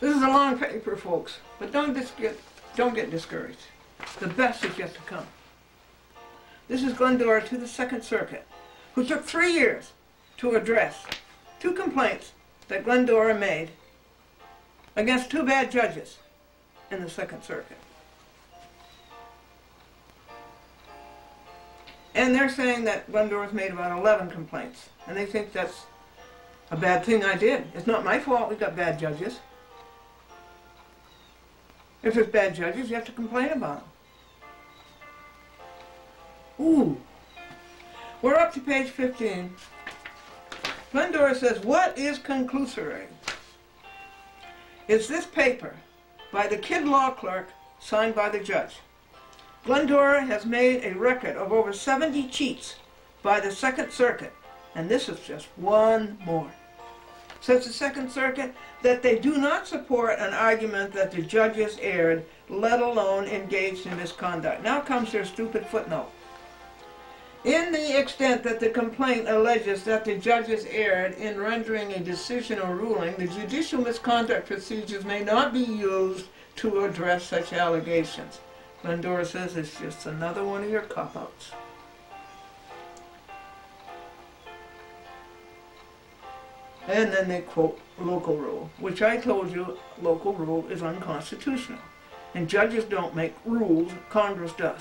This is a long paper, folks, but don't get discouraged. The best is yet to come. This is Glendora to the Second Circuit, who took 3 years to address 2 complaints that Glendora made against 2 bad judges in the Second Circuit. And they're saying that Glendora's made about 11 complaints, and they think that's a bad thing I did. It's not my fault we got bad judges. If there's bad judges, you have to complain about them. Ooh. We're up to page 15. Glendora says, what is conclusory? It's this paper by the kid law clerk signed by the judge. Glendora has made a record of over 70 cheats by the Second Circuit, and this is just one more. Says the Second Circuit that they do not support an argument that the judges erred, let alone engaged in misconduct. Now comes their stupid footnote. In the extent that the complaint alleges that the judges erred in rendering a decision or ruling, the judicial misconduct procedures may not be used to address such allegations. Glendora says it's just another one of your cop-outs. And then they quote local rule, which I told you local rule is unconstitutional. And judges don't make rules, Congress does.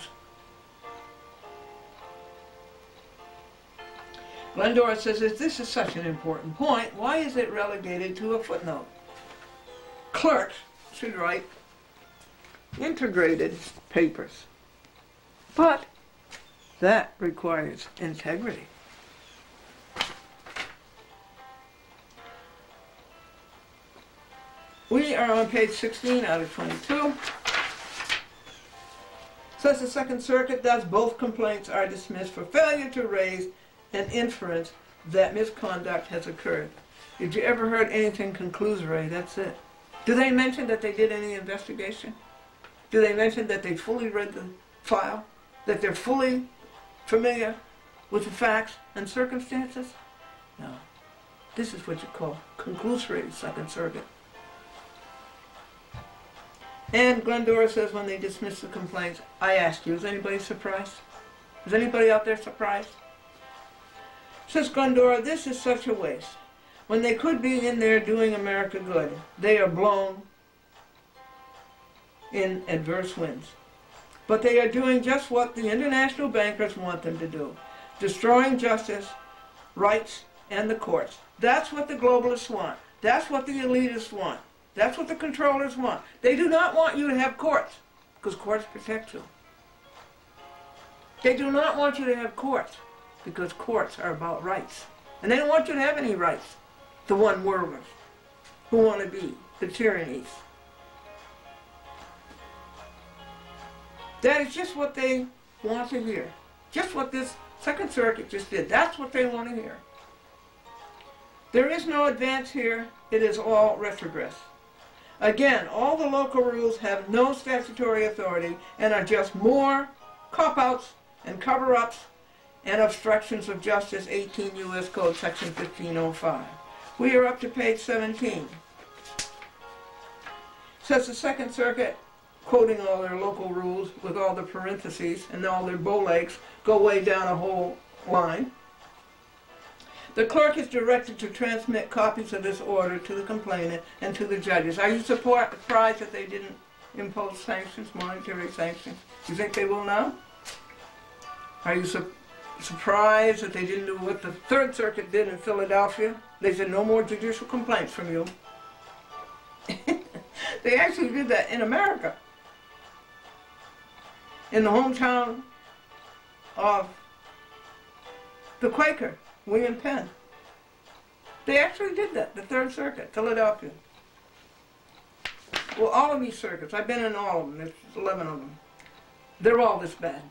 Glendora says, if this is such an important point, why is it relegated to a footnote? Clerks should write integrated papers. But that requires integrity. We are on page 16 out of 22. Says the Second Circuit, thus both complaints are dismissed for failure to raise an inference that misconduct has occurred. Did you ever heard anything conclusory? That's it. Do they mention that they did any investigation? Do they mention that they fully read the file? That they're fully familiar with the facts and circumstances? No. This is what you call conclusory, Second Circuit. And Glendora says when they dismiss the complaints, I ask you, is anybody surprised? Is anybody out there surprised? Says Glendora, this is such a waste. When they could be in there doing America good, they are blown in adverse winds. But they are doing just what the international bankers want them to do, destroying justice, rights, and the courts. That's what the globalists want. That's what the elitists want. That's what the controllers want. They do not want you to have courts, because courts protect you. They do not want you to have courts, because courts are about rights. And they don't want you to have any rights, the one-worlders, who want to be the tyrannies. That is just what they want to hear. Just what this Second Circuit just did. That's what they want to hear. There is no advance here. It is all retrogress. Again, all the local rules have no statutory authority and are just more cop-outs and cover-ups and obstructions of justice, 18 U.S. Code, Section 1505. We are up to page 17. Says the Second Circuit, quoting all their local rules with all the parentheses and all their bow legs, go way down a whole line. The clerk is directed to transmit copies of this order to the complainant and to the judges. Are you surprised that they didn't impose sanctions, monetary sanctions? Do you think they will now? Are you surprised that they didn't do what the Third Circuit did in Philadelphia? They said no more judicial complaints from you. They actually did that in America. In the hometown of the Quaker, William Penn. They actually did that, the Third Circuit, Philadelphia. Well, all of these circuits, I've been in all of them, there's 11 of them. They're all this bad.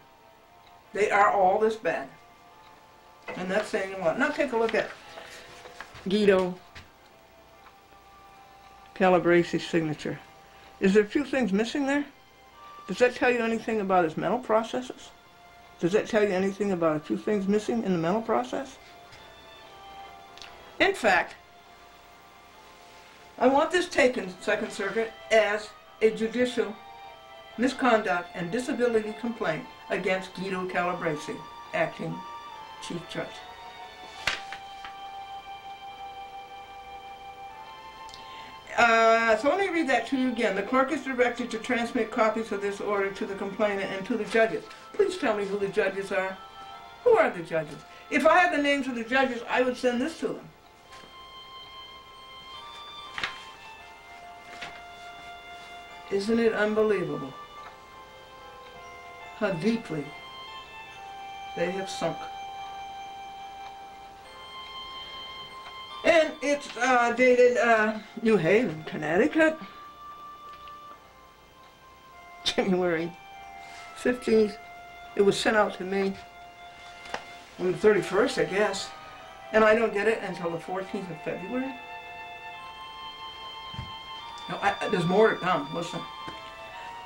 They are all this bad. And that's saying a lot. Now take a look at Guido Calabresi's signature. Is there a few things missing there? Does that tell you anything about his mental processes? Does that tell you anything about a few things missing in the mental process? In fact, I want this taken, Second Circuit, as a judicial misconduct and disability complaint against Guido Calabresi, acting Chief Judge. So let me read that to you again. The clerk is directed to transmit copies of this order to the complainant and to the judges. Please tell me who the judges are. Who are the judges? If I had the names of the judges, I would send this to them. Isn't it unbelievable how deeply they have sunk? And it's dated New Haven, Connecticut, January 15th. It was sent out to me on the 31st, I guess. And I don't get it until the 14th of February. No, there's more to come. Listen.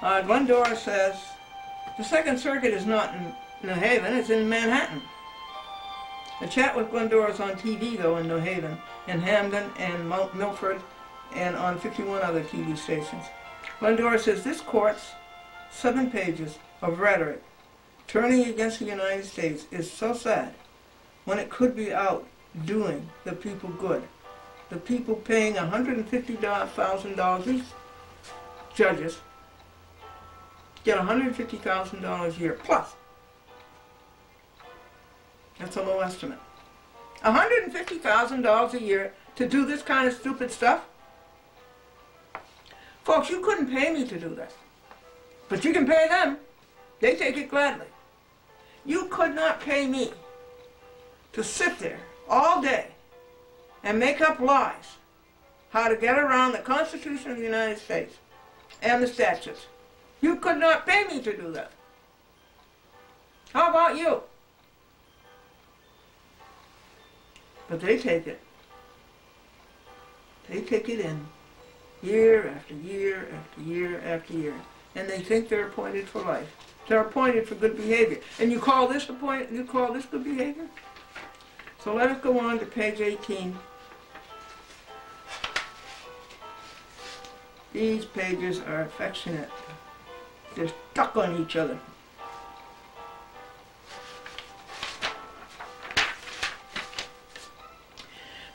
Glendora says, the Second Circuit is not in New Haven, it's in Manhattan. The chat with Glendora is on TV, though, in New Haven, in Hamden and Milford, and on 51 other TV stations. Glendora says this court's 7 pages of rhetoric turning against the United States is so sad when it could be out doing the people good. The people paying $150,000, these judges get $150,000 a year plus. That's a low estimate. $150,000 a year to do this kind of stupid stuff? Folks, you couldn't pay me to do that. But you can pay them. They take it gladly. You could not pay me to sit there all day and make up lies how to get around the Constitution of the United States and the statutes. You could not pay me to do that. How about you? But they take it. They take it in year after year after year after year. And they think they're appointed for life. They're appointed for good behavior. And you call this good behavior? So let us go on to page 18. These pages are affectionate. They're stuck on each other.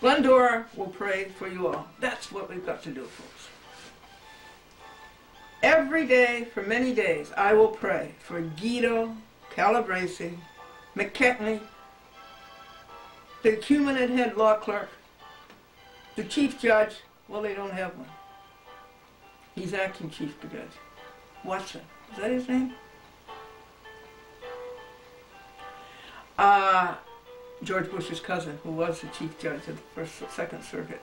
Glendora will pray for you all. That's what we've got to do, folks. Every day, for many days, I will pray for Guido Calabresi, McKechnie, the Cumanid head law clerk, the chief judge. Well, they don't have one. He's acting chief judge. Watson. Is that his name? George Bush's cousin, who was the chief judge of the Second Circuit.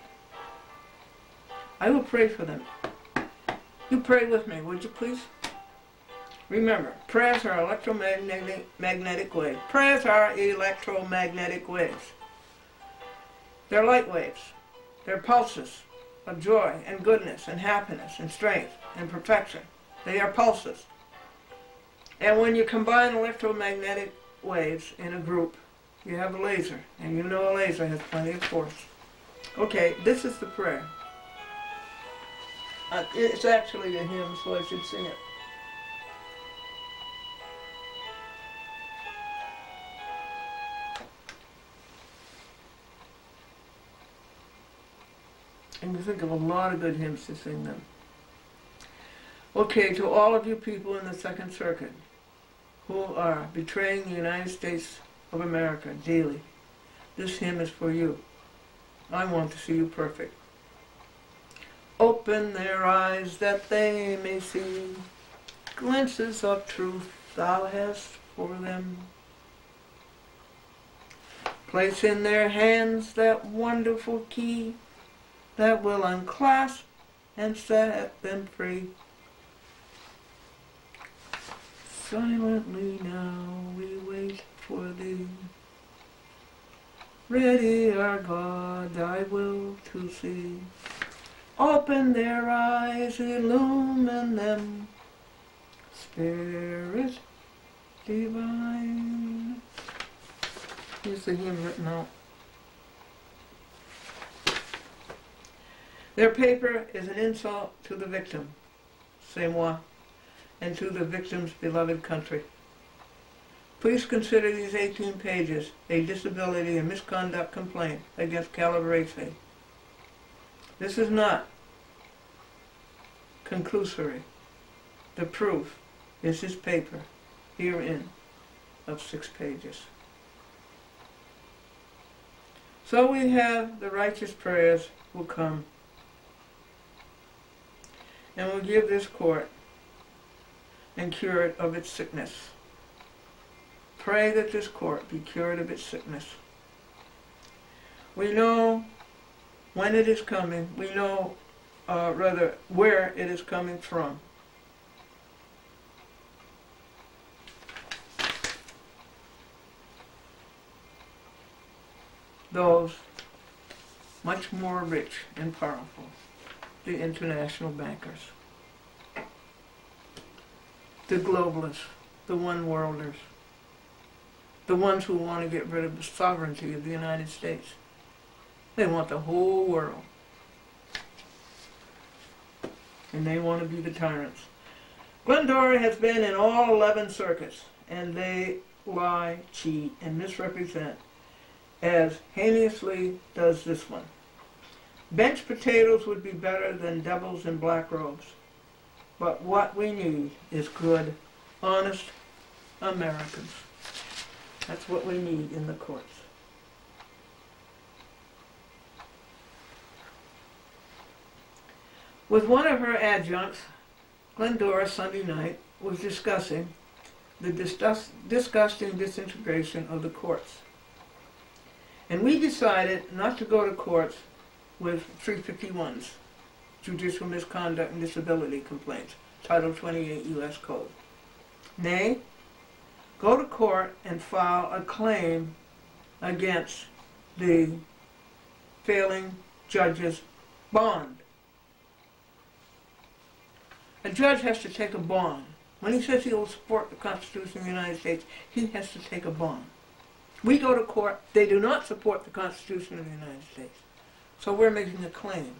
I will pray for them. You pray with me, would you please? Remember, prayers are electromagnetic waves. Prayers are electromagnetic waves. They're light waves. They're pulses of joy and goodness and happiness and strength and perfection. They are pulses. And when you combine electromagnetic waves in a group, you have a laser, and you know a laser has plenty of force. Okay, this is the prayer. It's actually a hymn, so I should sing it. And you think of a lot of good hymns to sing them. Okay, to all of you people in the Second Circuit who are betraying the United States of America daily, this hymn is for you. I want to see you perfect. Open their eyes that they may see glimpses of truth thou hast for them. Place in their hands that wonderful key that will unclasp and set them free. Silently now we wait for thee. Ready our God thy will to see. Open their eyes, illumine them, Spirit divine. Here's the hymn written out. Their paper is an insult to the victim, c'est moi, and to the victim's beloved country. Please consider these 18 pages a disability and misconduct complaint against Calabrese. This is not conclusory. The proof is his paper, herein, of 6 pages. So we have the righteous prayers will come and will give this court and cure it of its sickness. Pray that this court be cured of its sickness. We know when it is coming. We know, rather, where it is coming from. Those much more rich and powerful, the international bankers, the globalists, the one-worlders, the ones who want to get rid of the sovereignty of the United States. They want the whole world. And they want to be the tyrants. Glendora has been in all 11 circuits, and they lie, cheat, and misrepresent as heinously does this one. Bench potatoes would be better than devils in black robes. But what we need is good, honest Americans. That's what we need in the courts. With one of her adjuncts, Glendora Sunday night was discussing the disgusting disintegration of the courts. And we decided not to go to courts with 351s, judicial misconduct and disability complaints, Title 28 U.S. Code. Nay, go to court and file a claim against the failing judge's bond. A judge has to take a bond. When he says he will support the Constitution of the United States, he has to take a bond. We go to court, they do not support the Constitution of the United States. So we're making a claim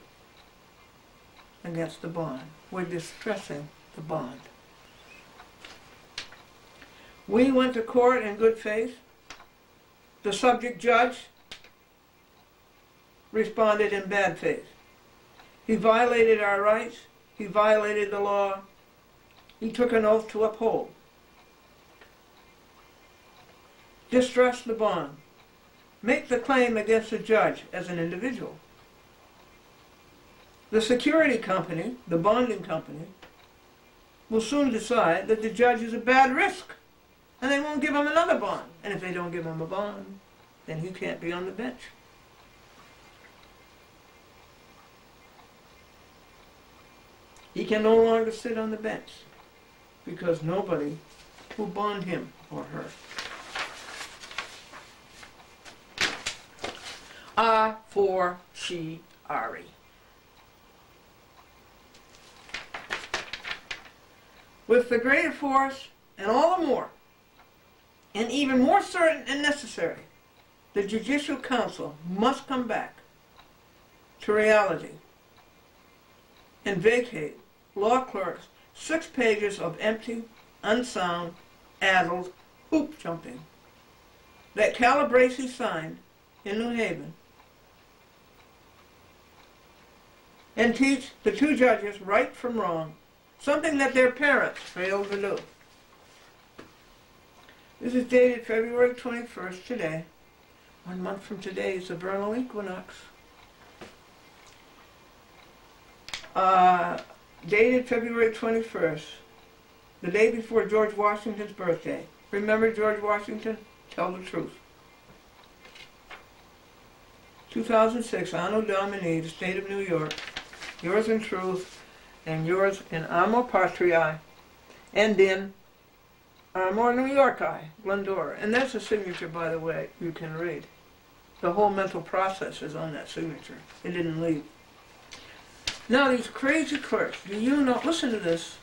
against the bond. We're distressing the bond. We went to court in good faith. The subject judge responded in bad faith. He violated our rights. He violated the law. He took an oath to uphold. Distrust the bond. Make the claim against the judge as an individual. The security company, the bonding company, will soon decide that the judge is a bad risk, and they won't give him another bond. And if they don't give him a bond, then he can't be on the bench. He can no longer sit on the bench because nobody will bond him or her. A for she, Ari. With the greater force and all the more, and even more certain and necessary, the Judicial Council must come back to reality and vacate law clerks' 6 pages of empty, unsound, addled hoop jumping that Calabrese signed in New Haven, and teach the 2 judges right from wrong, something that their parents failed to do. This is dated February 21st, today. 1 month from today is the vernal equinox. Dated February 21st, the day before George Washington's birthday. Remember George Washington? Tell the truth. 2006, Anno Domini, the state of New York. Yours in truth, and yours in Amor Patriae, and in Amor New Yorki, Glendora. And that's a signature, by the way, you can read. The whole mental process is on that signature. It didn't leave. Now these crazy clerks, do you know, listen to this.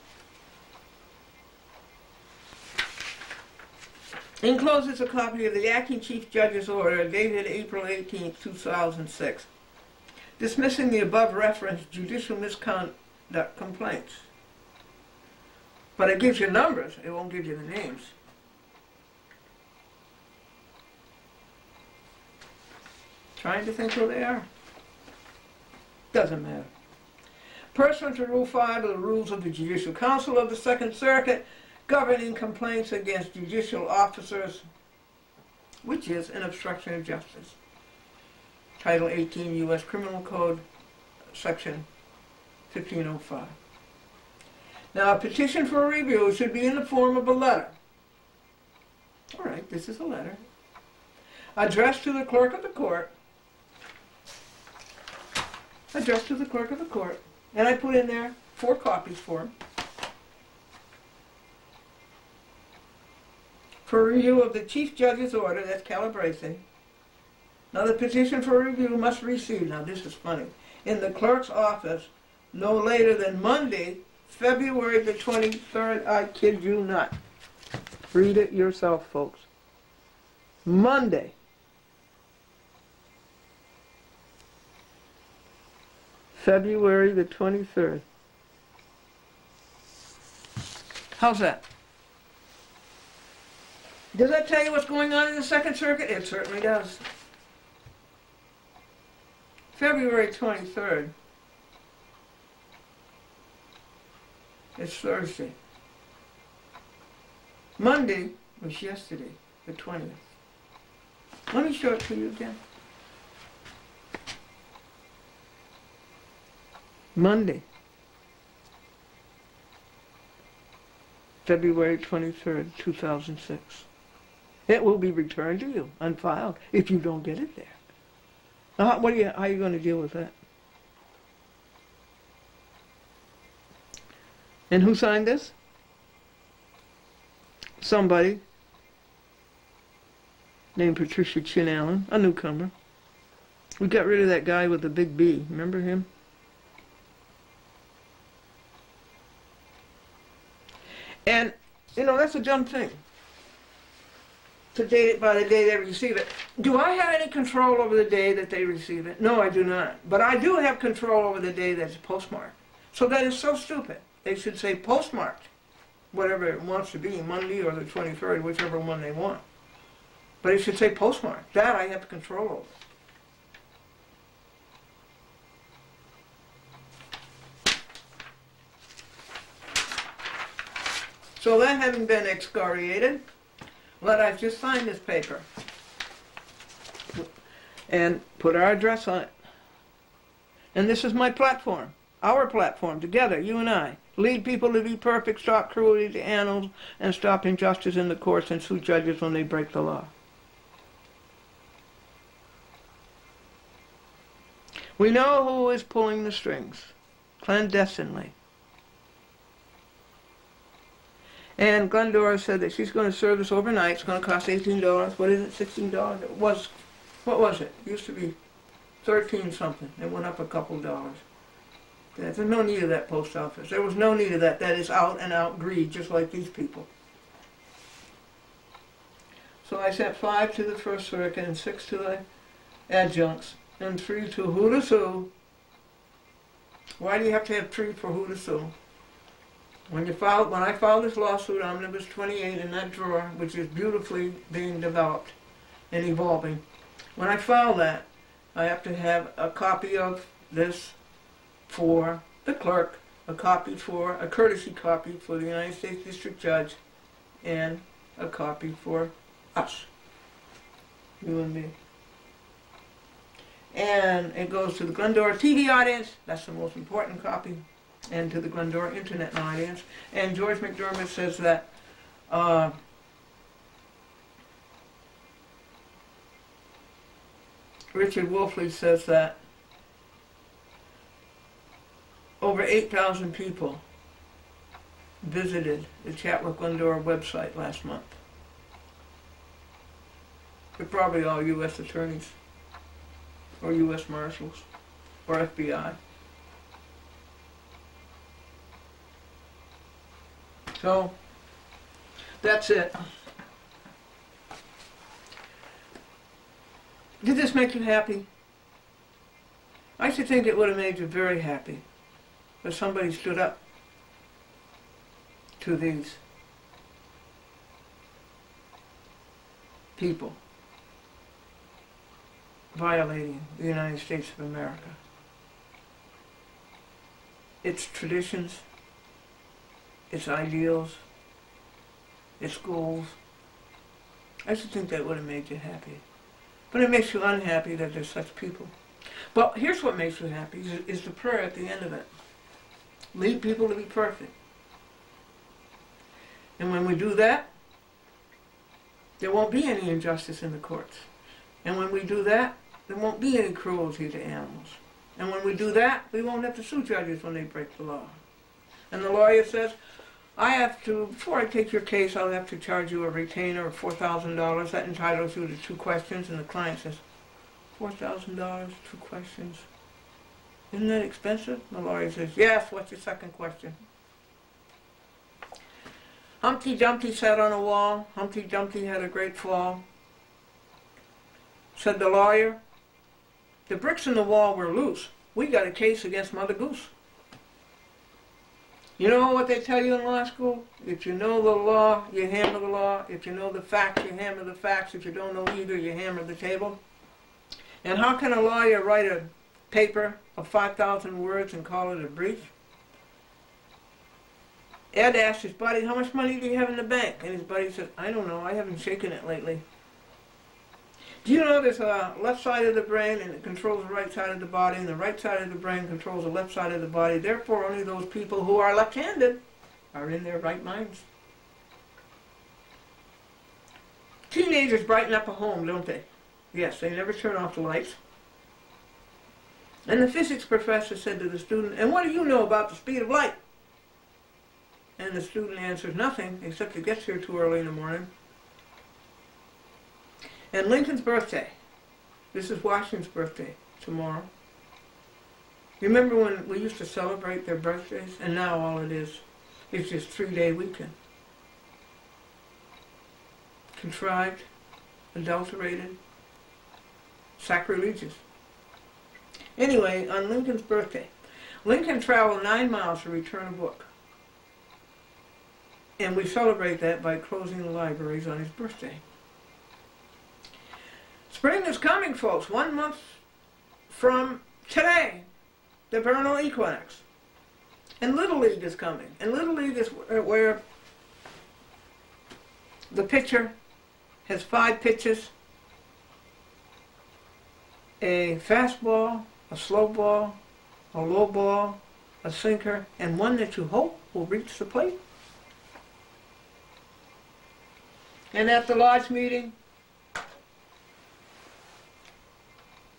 Encloses a copy of the Acting Chief Judge's Order dated April 18, 2006. dismissing the above referenced judicial misconduct complaints. But it gives you numbers, it won't give you the names. Trying to think who they are. Doesn't matter. Pursuant to Rule 5 of the Rules of the Judicial Council of the Second Circuit, governing complaints against judicial officers, which is an obstruction of justice. Title 18 U.S. Criminal Code, Section 1505. Now, a petition for review should be in the form of a letter. All right, this is a letter. Addressed to the clerk of the court. Addressed to the clerk of the court. And I put in there 4 copies for him. For review of the Chief Judge's order, that's Calabrese. Now the petition for review must receive, now this is funny, in the clerk's office no later than Monday, February the 23rd, I kid you not. Read it yourself, folks. Monday. February the 23rd. How's that? Does that tell you what's going on in the Second Circuit? It certainly does. February 23rd. It's Thursday. Monday was yesterday, the 20th. Let me show it to you again. Monday, February 23rd, 2006. It will be returned to you, unfiled, if you don't get it there. Now, how are you going to deal with that? And who signed this? Somebody named Patricia Chin Allen, a newcomer. We got rid of that guy with the big B. Remember him? And, you know, that's a dumb thing, to date it by the day they receive it. Do I have any control over the day that they receive it? No, I do not. But I do have control over the day that's postmarked. So that is so stupid. They should say postmarked, whatever it wants to be, Monday or the 23rd, whichever one they want. But it should say postmarked. That I have control over. So that having been excoriated, let us just sign this paper and put our address on it. And this is my platform, our platform, together, you and I. Lead people to be perfect, stop cruelty to animals, and stop injustice in the courts and sue judges when they break the law. We know who is pulling the strings, clandestinely. And Glendora said that she's going to serve this overnight. It's going to cost $18. What is it, $16? It was, what was it? It used to be 13 something. It went up a couple dollars. There's no need of that post office. There was no need of that. That is out and out greed, just like these people. So I sent 5 to the First Circuit and 6 to the adjuncts and 3 to who to sue. Why do you have to have 3 for who to sue? When I filed this lawsuit, Omnibus 28 in that drawer, which is beautifully being developed and evolving, when I file that, I have to have a copy of this for the clerk, a courtesy copy for the United States District Judge, and a copy for us, you and me. And it goes to the Glendora TV audience, that's the most important copy, and to the Glendora Internet audience. And George McDermott says that Richard Wolfley says that over 8,000 people visited the Chat with Glendora website last month. They're probably all U.S. attorneys, or U.S. Marshals, or FBI. So, that's it. Did this make you happy? I should think it would have made you very happy if somebody stood up to these people violating the United States of America, its traditions, its ideals, its goals. I should think that would have made you happy. But it makes you unhappy that there's such people. But here's what makes you happy, is the prayer at the end of it. Lead people to be perfect. And when we do that, there won't be any injustice in the courts. And when we do that, there won't be any cruelty to animals. And when we do that, we won't have to sue judges when they break the law. And the lawyer says, I have to, before I take your case, I'll have to charge you a retainer of $4,000. That entitles you to 2 questions. And the client says, $4,000, 2 questions. Isn't that expensive? The lawyer says, yes, what's your second question? Humpty Dumpty sat on a wall. Humpty Dumpty had a great fall. Said the lawyer, the bricks in the wall were loose. We got a case against Mother Goose. You know what they tell you in law school? If you know the law, you hammer the law. If you know the facts, you hammer the facts. If you don't know either, you hammer the table. And how can a lawyer write a paper of 5,000 words and call it a brief? Ed asked his buddy, how much money do you have in the bank? And his buddy said, I don't know, I haven't shaken it lately. Do you know there's a left side of the brain and it controls the right side of the body, and the right side of the brain controls the left side of the body? Therefore, only those people who are left-handed are in their right minds. Teenagers brighten up a home, don't they? Yes, they never turn off the lights. And the physics professor said to the student, and what do you know about the speed of light? And the student answers, nothing, except it gets here too early in the morning. And Lincoln's birthday. This is Washington's birthday, tomorrow. You remember when we used to celebrate their birthdays? And now all it is just 3-day weekend. Contrived, adulterated, sacrilegious. Anyway, on Lincoln's birthday, Lincoln traveled 9 miles to return a book. And we celebrate that by closing the libraries on his birthday. Spring is coming, folks. 1 month from today, the vernal equinox. And Little League is coming. And Little League is where the pitcher has 5 pitches, a fastball, a slow ball, a low ball, a sinker, and one that you hope will reach the plate. And at the lodge meeting,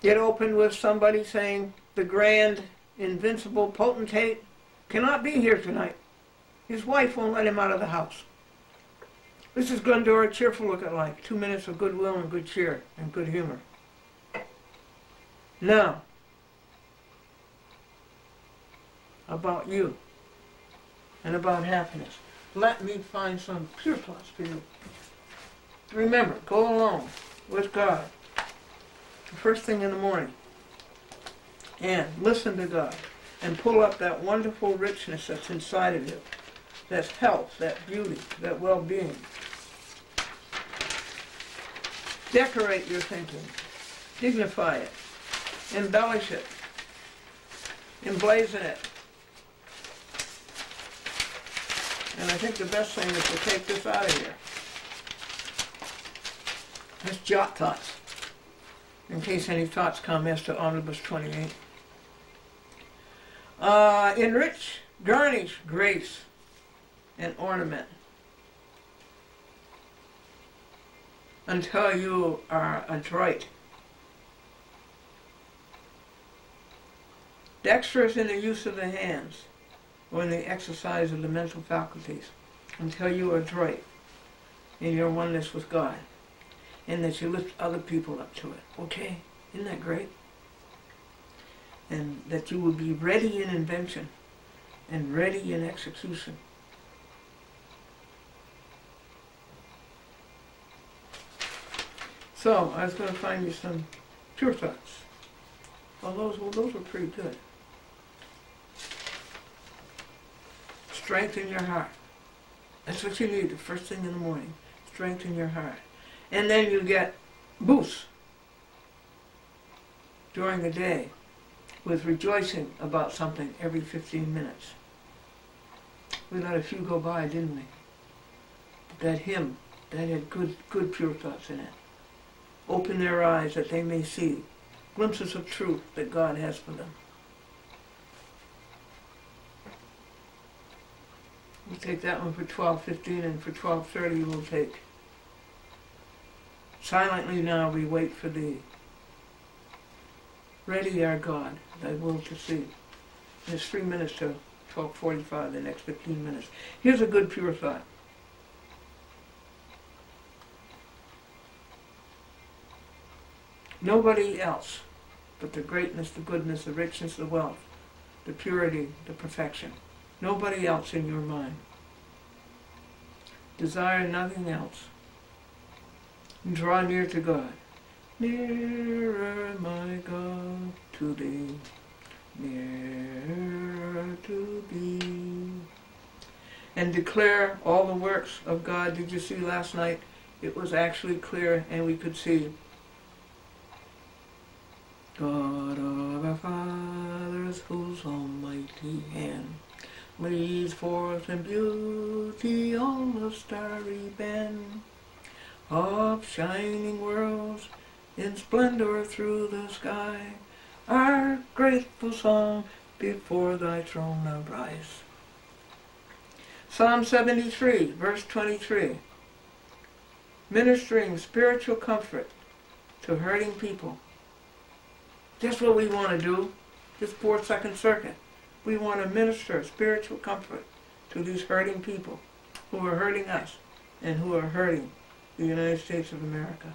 it opened with somebody saying, the grand, invincible potentate cannot be here tonight. His wife won't let him out of the house. This is Glendora, cheerful look at life. 2 minutes of goodwill and good cheer and good humor. Now, about you and about happiness. Let me find some pure thoughts for you. Remember, go alone with God the first thing in the morning and listen to God and pull up that wonderful richness that's inside of you. That's health, that beauty, that well-being. Decorate your thinking. Dignify it. Embellish it. Emblazon it. And I think the best thing is to take this out of here. Let's jot thoughts, in case any thoughts come as to Omnibus 28. Enrich, garnish, grace, and ornament until you are adroit. Dexterous in the use of the hands, or in the exercise of the mental faculties, until you are adroit in your oneness with God, and that you lift other people up to it. Okay? Isn't that great? And that you will be ready in invention and ready in execution. So, I was going to find you some pure thoughts. Well, those were pretty good. Strengthen your heart. That's what you need the first thing in the morning. Strengthen your heart. And then you get boosts during the day with rejoicing about something every 15 minutes. We let a few go by, didn't we? That hymn, that had good pure thoughts in it. Open their eyes that they may see glimpses of truth that God has for them. We'll take that one for 12:15, and for 12:30 we'll take Silently Now We Wait for Thee. Ready, our God, Thy will to see. And it's 3 minutes to 12:45, the next 15 minutes. Here's a good pure thought. Nobody else but the greatness, the goodness, the richness, the wealth, the purity, the perfection. Nobody else in your mind. Desire nothing else. Draw near to God. Nearer, my God, to Thee. Nearer to Thee. And declare all the works of God. Did you see last night? It was actually clear, and we could see God of our fathers, whose almighty hand leads forth in beauty all the starry band of shining worlds in splendor through the sky. Our grateful song before Thy throne arise. Psalm 73, verse 23. Ministering spiritual comfort to hurting people. That's what we want to do, this Fourth Second Circuit. We want to minister spiritual comfort to these hurting people who are hurting us and who are hurting the United States of America.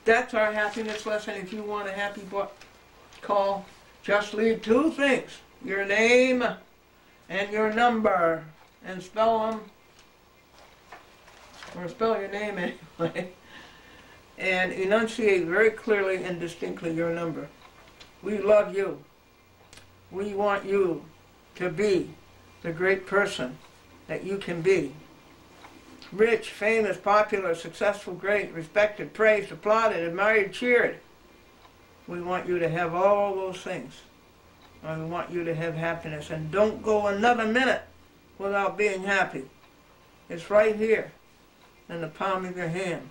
That's our happiness lesson. If you want a happy book, call. Just leave 2 things, your name and your number, and spell them, or spell your name anyway. And enunciate very clearly and distinctly your number. We love you. We want you to be the great person that you can be. Rich, famous, popular, successful, great, respected, praised, applauded, admired, cheered. We want you to have all those things. And we want you to have happiness. And don't go another minute without being happy. It's right here in the palm of your hand.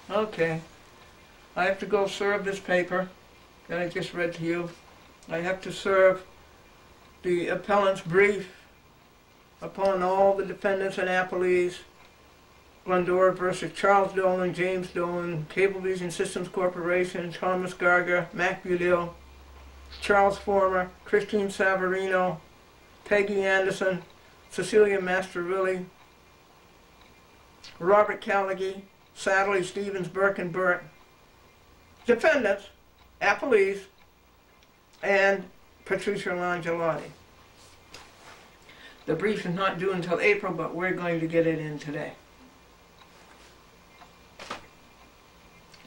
Okay, I have to go serve this paper that I just read to you. I have to serve the appellant's brief upon all the defendants and appellees, Glendora versus Charles Dolan, James Dolan, Cablevision Systems Corporation, Thomas Garger, Mac Budil, Charles Former, Christine Savarino, Peggy Anderson, Cecilia Mastrovilli, Robert Callaghy, Sadley, Stevens, Burke, and Burt, defendants, appellees, and Patricia Langelotti. The brief is not due until April, but we're going to get it in today.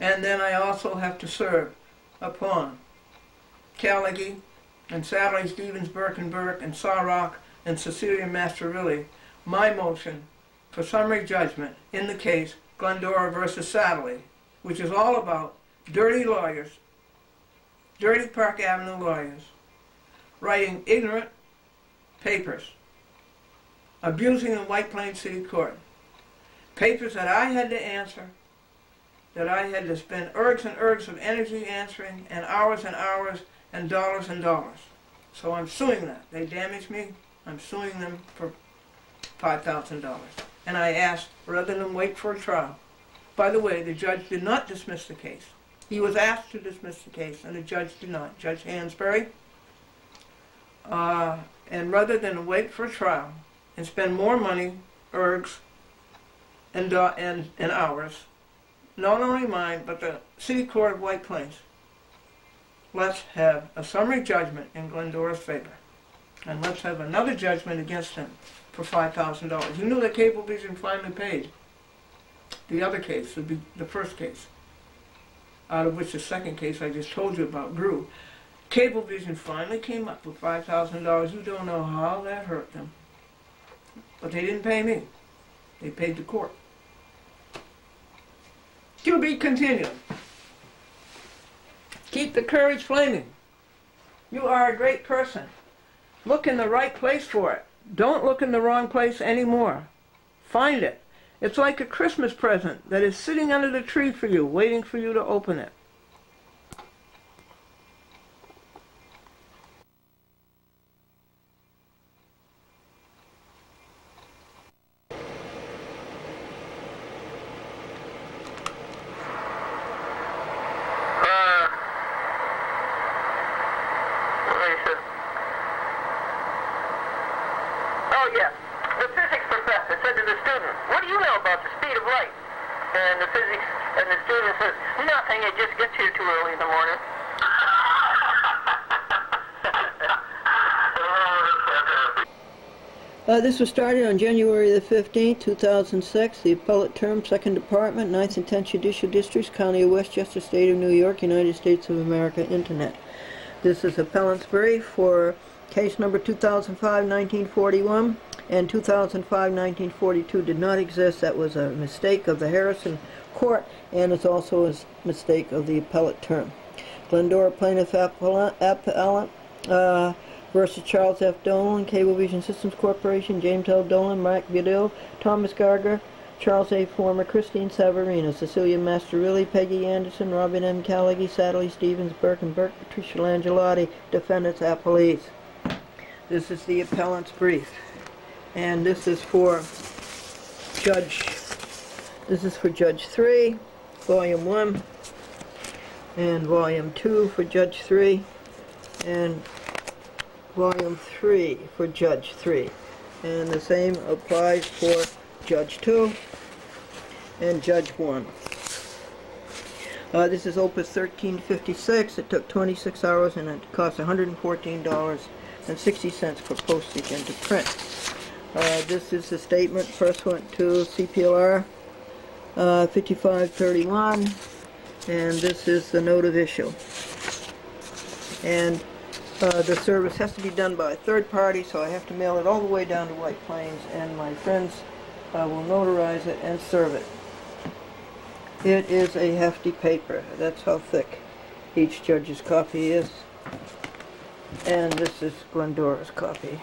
And then I also have to serve upon Callaghy and Sadley, Stevens, Burke, and Sarrock, and Cecilia Mastrovilli my motion for summary judgment in the case Glendora versus Sadley, which is all about dirty lawyers, dirty Park Avenue lawyers, writing ignorant papers, abusing the White Plains City Court, Papers that I had to answer, that I had to spend ergs and ergs of energy answering, and hours and dollars and dollars. So I'm suing that. They damaged me. I'm suing them for $5,000. And I asked, rather than wait for a trial. By the way, the judge did not dismiss the case. He was asked to dismiss the case, and the judge did not. Judge Hansberry. And rather than wait for a trial and spend more money, ergs, and hours, not only mine, but the City Court of White Plains, let's have a summary judgment in Glendora's favor. And let's have another judgment against him for $5,000. You knew that Cablevision finally paid the other case, the first case, out of which the second case I just told you about grew. Cablevision finally came up with $5,000. You don't know how that hurt them. But they didn't pay me. They paid the court. To be continued. Keep the courage flaming. You are a great person. Look in the right place for it. Don't look in the wrong place anymore. Find it. It's like a Christmas present that is sitting under the tree for you, waiting for you to open it. This was started on January the 15th, 2006. The appellate term, 2nd Department, 9th and 10th Judicial Districts, County of Westchester, State of New York, United States of America, Internet. This is appellant's brief for case number 2005-1941 and 2005-1942 did not exist. That was a mistake of the Harrison Court, and it's also a mistake of the appellate term. Glendora Plaintiff Appellant versus Charles F. Dolan, Cablevision Systems Corporation, James L. Dolan, Mark Goodell, Thomas Garger, Charles A. Former, Christine Savarino, Cecilia Masterilli, Peggy Anderson, Robin M. Callaghy, Sadly Stevens, Burke and Burke, Patricia Langelotti, defendants appellees. This is the appellant's brief, and this is for Judge 3, Volume 1, and Volume 2 for Judge 3, and Volume 3 for Judge 3, and the same applies for Judge 2 and Judge 1. This is Opus 1356. It took 26 hours and it cost $114.60 for postage and to print. This is the statement pursuant to CPLR 5531, and this is the note of issue. And the service has to be done by a third party, so I have to mail it all the way down to White Plains, and my friends will notarize it and serve it. It is a hefty paper. That's how thick each judge's copy is. And this is Glendora's copy.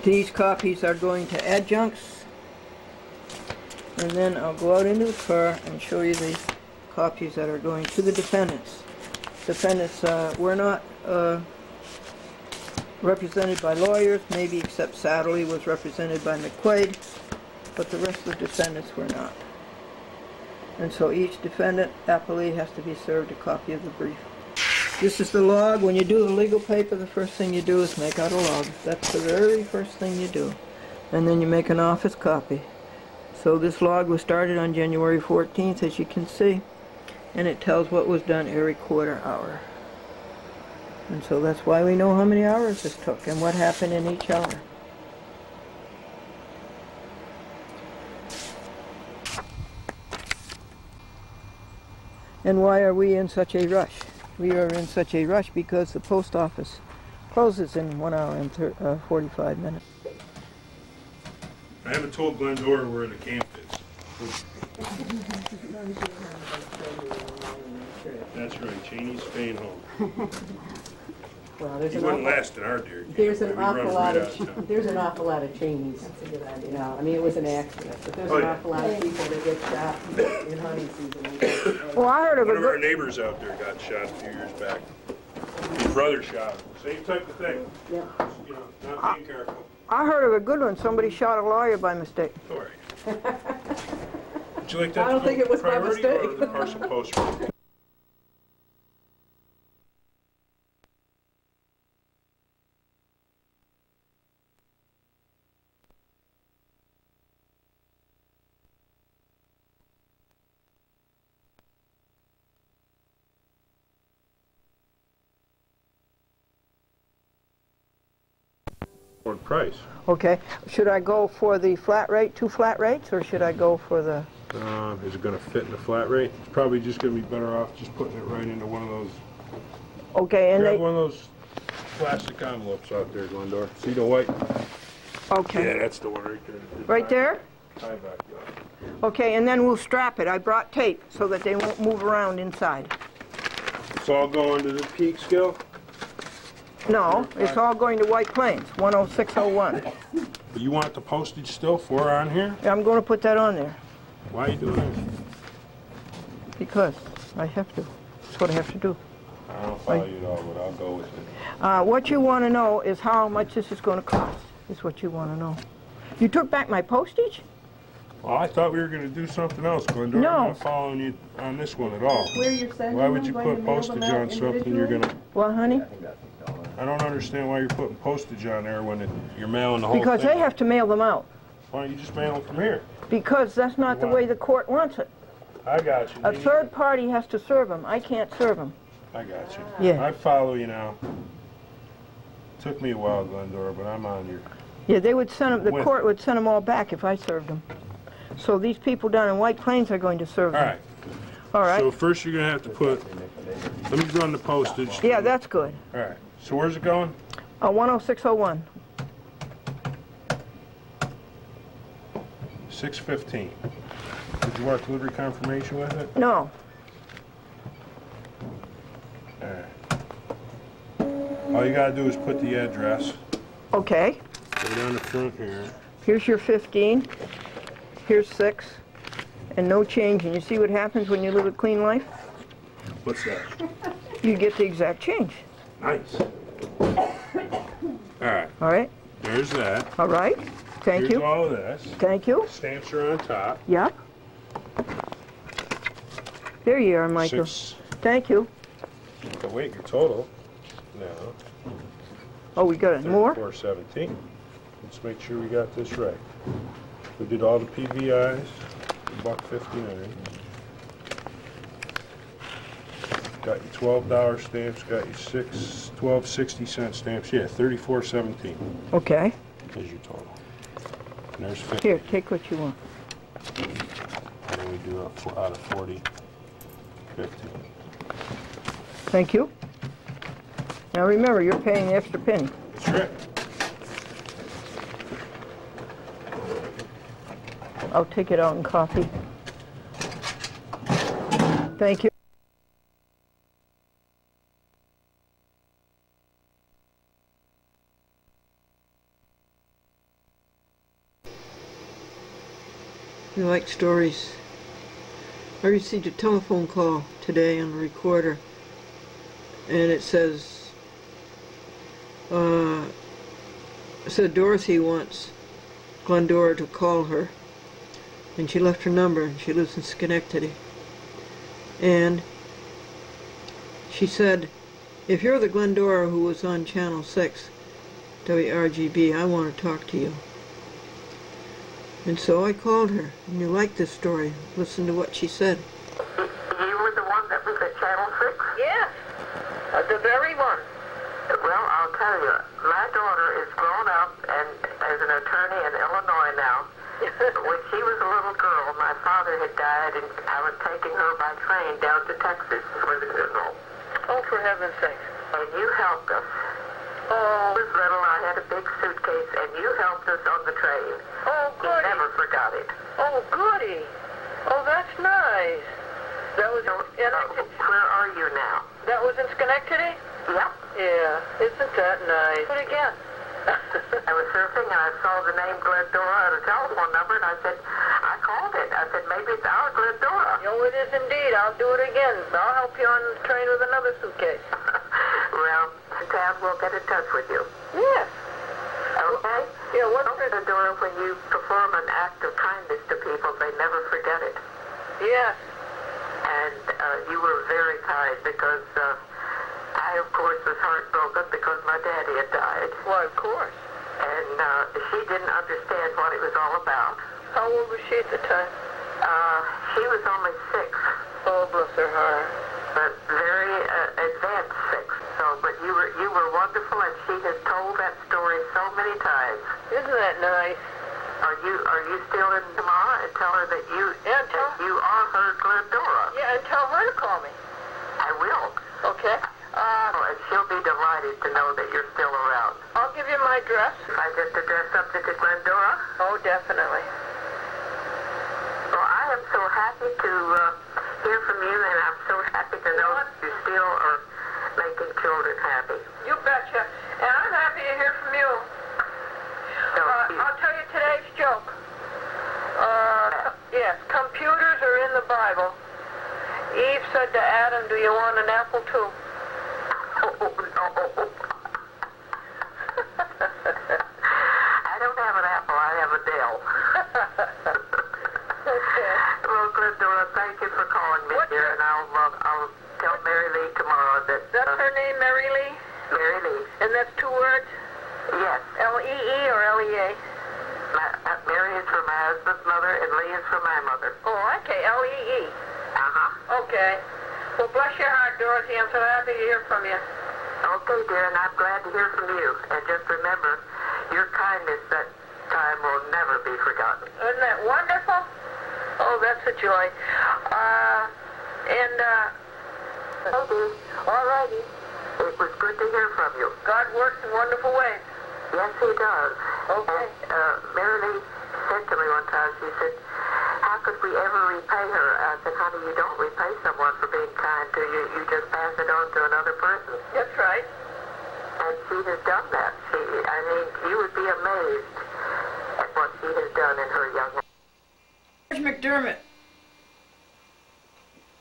These copies are going to adjuncts, and then I'll go out into the car and show you the copies that are going to the defendants. Defendants were not represented by lawyers, maybe except Sadly was represented by McQuaid, but the rest of the defendants were not. And so each defendant appellee has to be served a copy of the brief. This is the log. When you do the legal paper, the first thing you do is make out a log. That's the very first thing you do. And then you make an office copy. So this log was started on January 14th, as you can see, and it tells what was done every quarter hour. And so that's why we know how many hours this took and what happened in each hour. And why are we in such a rush? We are in such a rush because the post office closes in 1 hour and 45 minutes. I haven't told Glendora where the camp is. That's right, Cheney's staying home. Well, there's He an wouldn't awful, last in our deer camp. there's an We'd run awful him lot right out of town. of, there's an awful lot of Chinese. That's a good idea. You know, I mean, it was an accident, but there's Oh, an yeah. awful lot of people that get shot in hunting season. Well, I heard of One a of our good, neighbors out there got shot a few years back. His brother shot him. Same type of thing. Yeah. You know, not being careful. I heard of a good one. Somebody shot a lawyer by mistake. All right. Would you like that I don't to go think it was by priority mistake. or the Parcel Post? Price. Okay. Should I go for the flat rate, 2 flat rates, or should I go for the... Is it going to fit in the flat rate? It's probably just going to be better off just putting it right into one of those. Okay, and Grab they... one of those plastic envelopes out there, Glendora. See the white? Okay. Yeah, that's the one right there. Right there? Tie back, yeah. Okay, and then we'll strap it. I brought tape so that they won't move around inside. It's all going to the peak scale? No, it's all going to White Plains, 10601. You want the postage still for on here? I'm going to put that on there Why are you doing that? because I have to. That's what I have to do. I don't follow you at all, but I'll go with it. What you want to know is how much this is going to cost, is what you want to know. You took back my postage? Well, I thought we were going to do something else, Glendora. No. I'm not following you on this one at all. Where you're sending Why would them, you going to put mail them postage out on something you're going to... Well, honey, I don't understand why you're putting postage on there when you're mailing the whole because thing. they have to mail them out. Why don't you just mail them from here? Because that's not the way the court wants it. I got you. A third party has to serve them. I can't serve them. I got you. Yeah. I follow you now. Took me a while, Glendora, but I'm on your... Yeah, they would send them, the When? court would send them all back if I served them. So these people down in White Plains are going to serve All them. right. All right. So first you're going to have to put... Let me run the postage. Yeah, that's good. All right. So where's it going? 10601. 615. Did you want delivery confirmation with it? No. All right. All you got to do is put the address. Okay. Go down the front here. Here's your 15. Here's 6. And no change. And you see what happens when you live a clean life? What's that? You get the exact change. Nice. All right. All right? There's that. All right. Thank Here's you. all of this. Thank you. Stamps are on top. Yep. There you are, Michael. Thank you. Oh, wait, your total. No. Oh, we got it. More? 417. Let's make sure we got this right. We did all the PVIs. $1.59. Got your $12 stamps. Got your 12 60-cent stamps. Yeah, 34.17 Okay. is your total. And there's 50. Here, take what you want. And then we do out of 40, 50. Thank you. Now remember, you're paying the extra penny. That's right. I'll take it out and copy. Thank you. We like stories. I received a telephone call today on the recorder, and it says, Dorothy wants Glendora to call her, and she left her number, and she lives in Schenectady. And she said, if you're the Glendora who was on Channel 6, WRGB, I want to talk to you. And so I called her, and you like this story. Listen to what she said. You were the one that was at Channel 6? Yes, the very one. Well, I'll tell you, my daughter is grown up and is an attorney in Illinois now. When she was a little girl, my father had died, and I was taking her by train down to Texas for the funeral. Oh, for heaven's sake. And you helped us. Oh, I was little, I had a big suitcase, and you helped us on the train. oh, You never forgot it. Oh, goody. Oh, that's nice. That was Where are you now? That was in Schenectady? Yep. Yeah, isn't that nice? But again, I was surfing and I saw the name Glendora and a telephone number, and I said, I called it. I said, maybe it's our Glendora. it is indeed. I'll do it again. I'll help you on the train with another suitcase. Well, Tab will get in touch with you. Yes. Okay? Yeah, what's her... Glendora, when you perform an act of kindness to people, they never forget it. Yes. And you were very kind because I, of course, was heartbroken because my daddy had died. Why, of course. And she didn't understand what it was all about. How old was she at the time? She was only 6. Oh, bless her heart. But very advanced 6. So, but you were wonderful, and she has told that story so many times. Isn't that nice? Are you still in tomorrow and tell her that you you are her Glendora? Yeah, and tell her to call me. I will. Okay. And she'll be delighted to know that you're still around. I'll give you my address. If I just address something to Glendora? Oh, definitely. Well, I am so happy to hear from you, and I'm so happy to know that you still are making children happy. You betcha. And I'm happy to hear from you. I'll tell you today's joke. Yes, computers are in the Bible. Eve said to Adam, do you want an apple too? Oh, no. I don't have an apple, I have a Dell. Okay. Well, Glendora, thank you for calling me here, and I'll tell Mary Lee tomorrow that... That's her name, Mary Lee? Mary Lee. And that's 2 words? Yes. L-E-E or L-E-A? Mary is for my husband's mother, and Lee is for my mother. Oh, okay, L-E-E. Uh-huh. Okay. Well, bless your heart, Dorothy. I'm so happy to hear from you. Okay, dear, and I'm glad to hear from you. And just remember, your kindness that time will never be forgotten. Isn't that wonderful? Oh, that's a joy. Okay. All righty. It was good to hear from you. God works in wonderful ways. Yes, he does. Okay. And Mary Lee said to me one time, she said, how could we ever repay her? I said, honey, you don't repay someone for being kind to you. You just pass it on to another person. That's right. And she has done that. I mean, you would be amazed at what she has done in her young life.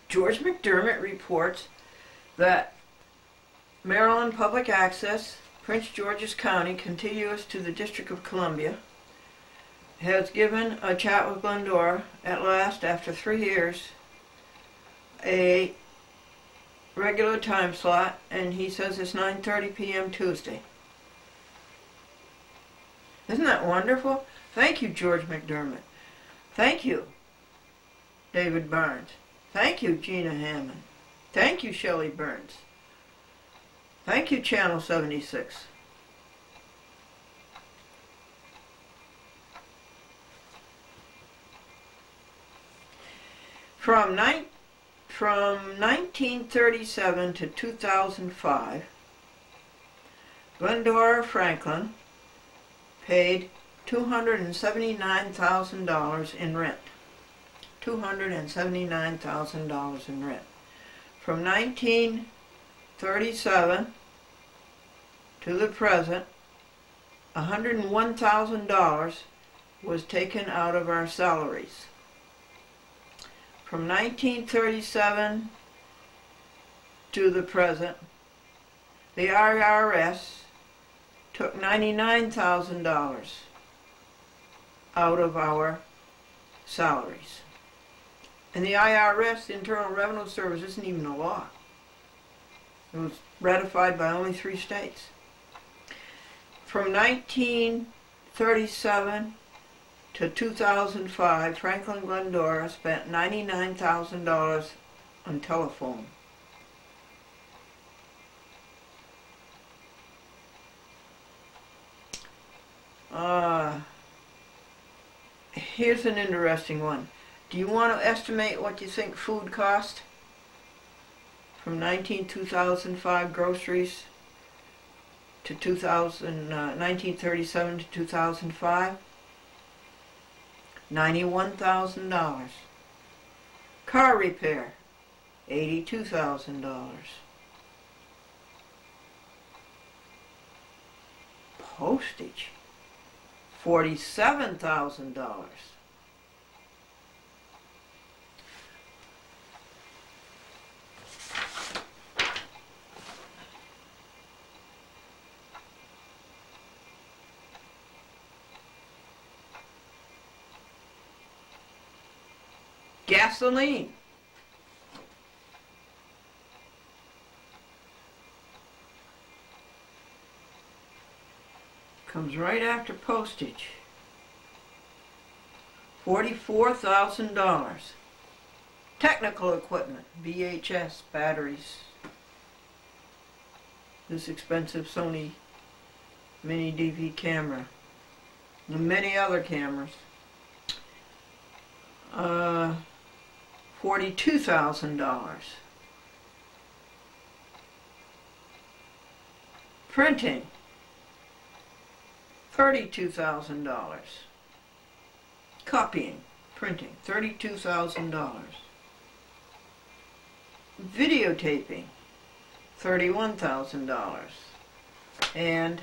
George McDermott reports that Maryland Public Access, Prince George's County, contiguous to the District of Columbia, has given a chat with Glendora at last, after 3 years, a regular time slot, and he says it's 9:30 p.m. Tuesday. Isn't that wonderful? Thank you, George McDermott. Thank you, David Barnes. Thank you, Gina Hammond. Thank you, Shelley Burns. Thank you, Channel 76. From 1937 to 2005, Glendora Franklin paid $279,000 in rent. $279,000 in rent. From 1937 to the present, $101,000 was taken out of our salaries. From 1937 to the present, the IRS took $99,000 out of our salaries. And the IRS, the Internal Revenue Service, isn't even a law. It was ratified by only 3 states. From 1937 to 2005, Franklin Glendora spent $99,000 on telephone. Here's an interesting one. Do you want to estimate what you think food cost? From 2005 groceries to 1937 to 2005? $91,000. Car repair, $82,000. Postage, $47,000. Gasoline, comes right after postage, $44,000. Technical equipment, VHS, batteries, this expensive Sony mini DV camera, and many other cameras. $42,000. Printing, $32,000. Copying, printing, $32,000. Videotaping, $31,000. And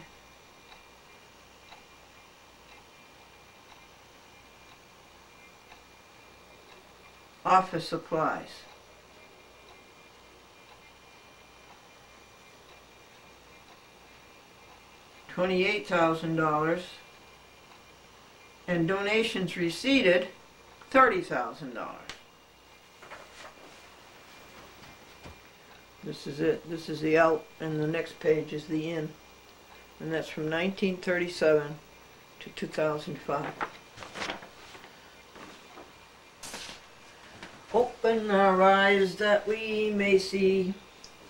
office supplies, $28,000, and donations received, $30,000. This is it. This is the out, and the next page is the in. And that's from 1937 to 2005. Open our eyes that we may see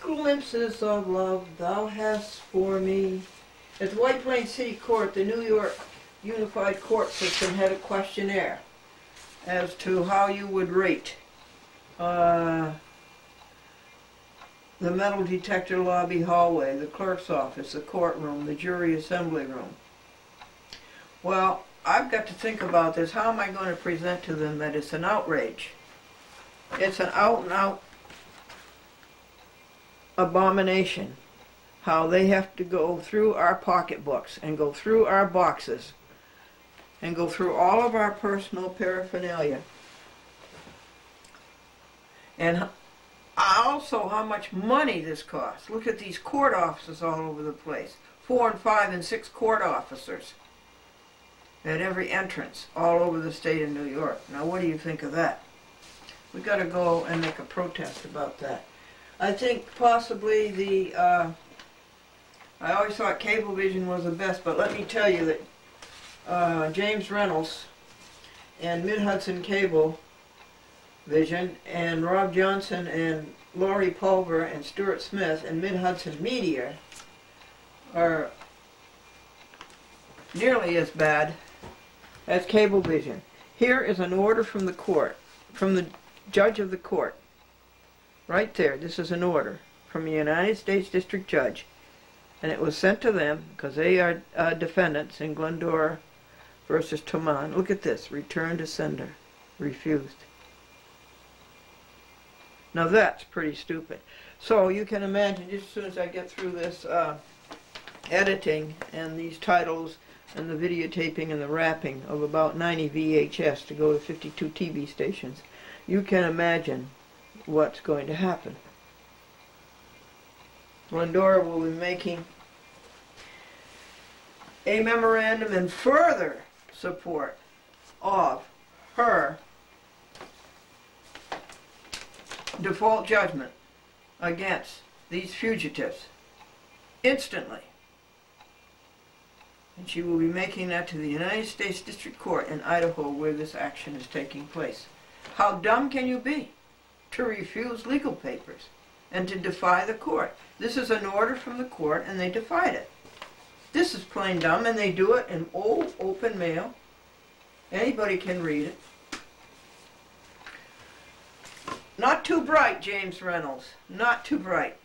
glimpses of love thou hast for me. At the White Plains City Court, the New York Unified Court System had a questionnaire as to how you would rate the metal detector lobby hallway, the clerk's office, the courtroom, the jury assembly room. Well, I've got to think about this. How am I going to present to them that it's an outrage? It's an out-and-out abomination how they have to go through our pocketbooks and go through our boxes and go through all of our personal paraphernalia. And also how much money this costs. Look at these court offices all over the place. 4 and 5 and 6 court officers at every entrance all over the state of New York. Now what do you think of that? We've got to go and make a protest about that. I think possibly the, I always thought Cablevision was the best, but let me tell you that James Reynolds and Mid-Hudson Cablevision and Rob Johnson and Laurie Pulver and Stuart Smith and Mid-Hudson Media are nearly as bad as Cablevision. Here is an order from the court, from the judge of the court. Right there, this is an order from the United States District Judge, and it was sent to them because they are defendants in Glendora versus Toman. Look at this, return to sender, refused. Now that's pretty stupid. So you can imagine, just as soon as I get through this editing and these titles and the videotaping and the wrapping of about 90 VHS to go to 52 TV stations, you can imagine what's going to happen. Glendora will be making a memorandum in further support of her default judgment against these fugitives instantly. And she will be making that to the United States District Court in Idaho where this action is taking place. How dumb can you be to refuse legal papers and to defy the court? This is an order from the court and they defied it. This is plain dumb, and they do it in old open mail. Anybody can read it. Not too bright, James Reynolds. Not too bright.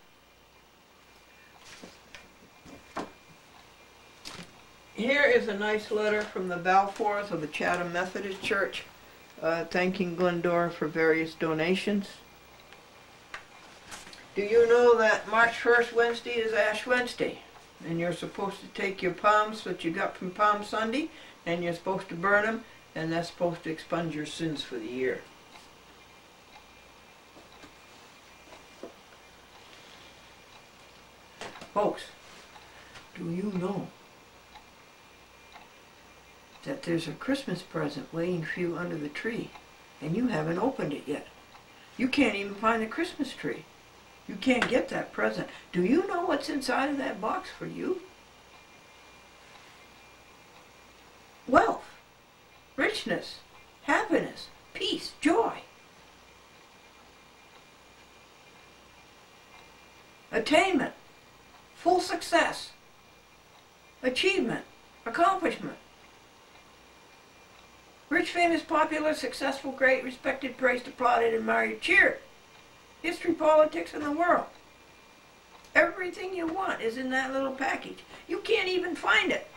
Here is a nice letter from the Balfours of the Chatham Methodist Church, thanking Glendora for various donations. Do you know that March 1st Wednesday is Ash Wednesday? And you're supposed to take your palms that you got from Palm Sunday, and you're supposed to burn them, and that's supposed to expunge your sins for the year. Folks, do you know that there's a Christmas present waiting for you under the tree, and you haven't opened it yet? You can't even find the Christmas tree. You can't get that present. Do you know what's inside of that box for you? Wealth, richness, happiness, peace, joy, attainment, full success, achievement, accomplishment. Rich, famous, popular, successful, great, respected, praised, applauded, admired, cheered. History, politics, and the world. Everything you want is in that little package. You can't even find it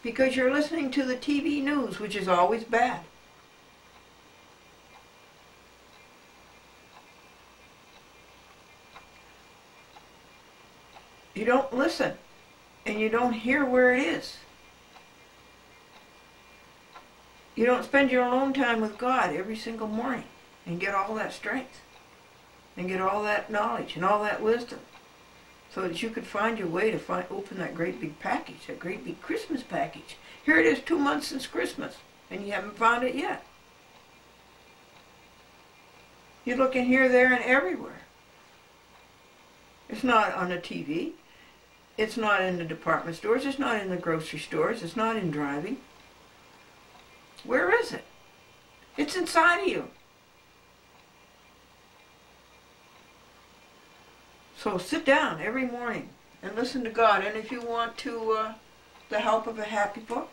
because you're listening to the TV news, which is always bad. You don't listen, and you don't hear where it is. You don't spend your alone time with God every single morning and get all that strength and get all that knowledge and all that wisdom so that you could find your way to open that great big package, that great big Christmas package. Here it is 2 months since Christmas, and you haven't found it yet. You're looking here, there, and everywhere. It's not on the TV. It's not in the department stores. It's not in the grocery stores. It's not in driving. Where is it? It's inside of you. So sit down every morning and listen to God. And if you want the help of a happy book,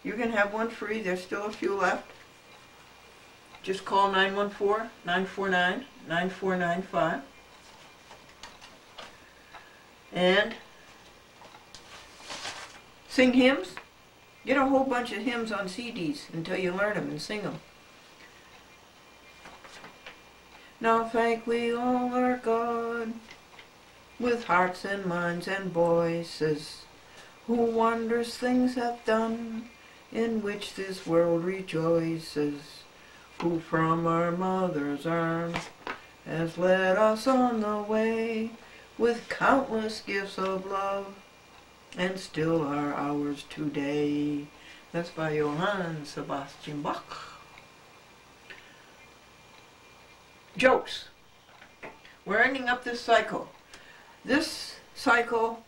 you can have one free. There's still a few left. Just call 914-949-9495. And sing hymns. Get a whole bunch of hymns on CDs until you learn them and sing them. Now thank we all our God with hearts and minds and voices, who wondrous things hath done, in which this world rejoices, who from our mother's arms has led us on the way, with countless gifts of love, and still are ours today. That's by Johann Sebastian Bach. Jokes. We're ending up this cycle. This cycle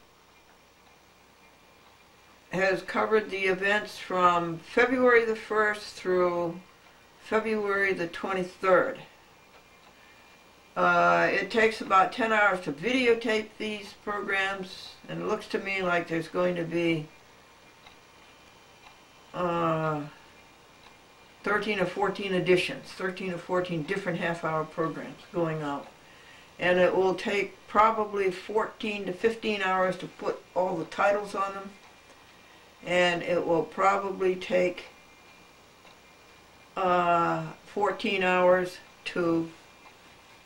has covered the events from February the 1st through February the 23rd. It takes about 10 hours to videotape these programs, and it looks to me like there's going to be 13 or 14 editions, 13 or 14 different half-hour programs going out. And it will take probably 14 to 15 hours to put all the titles on them. And it will probably take 14 hours to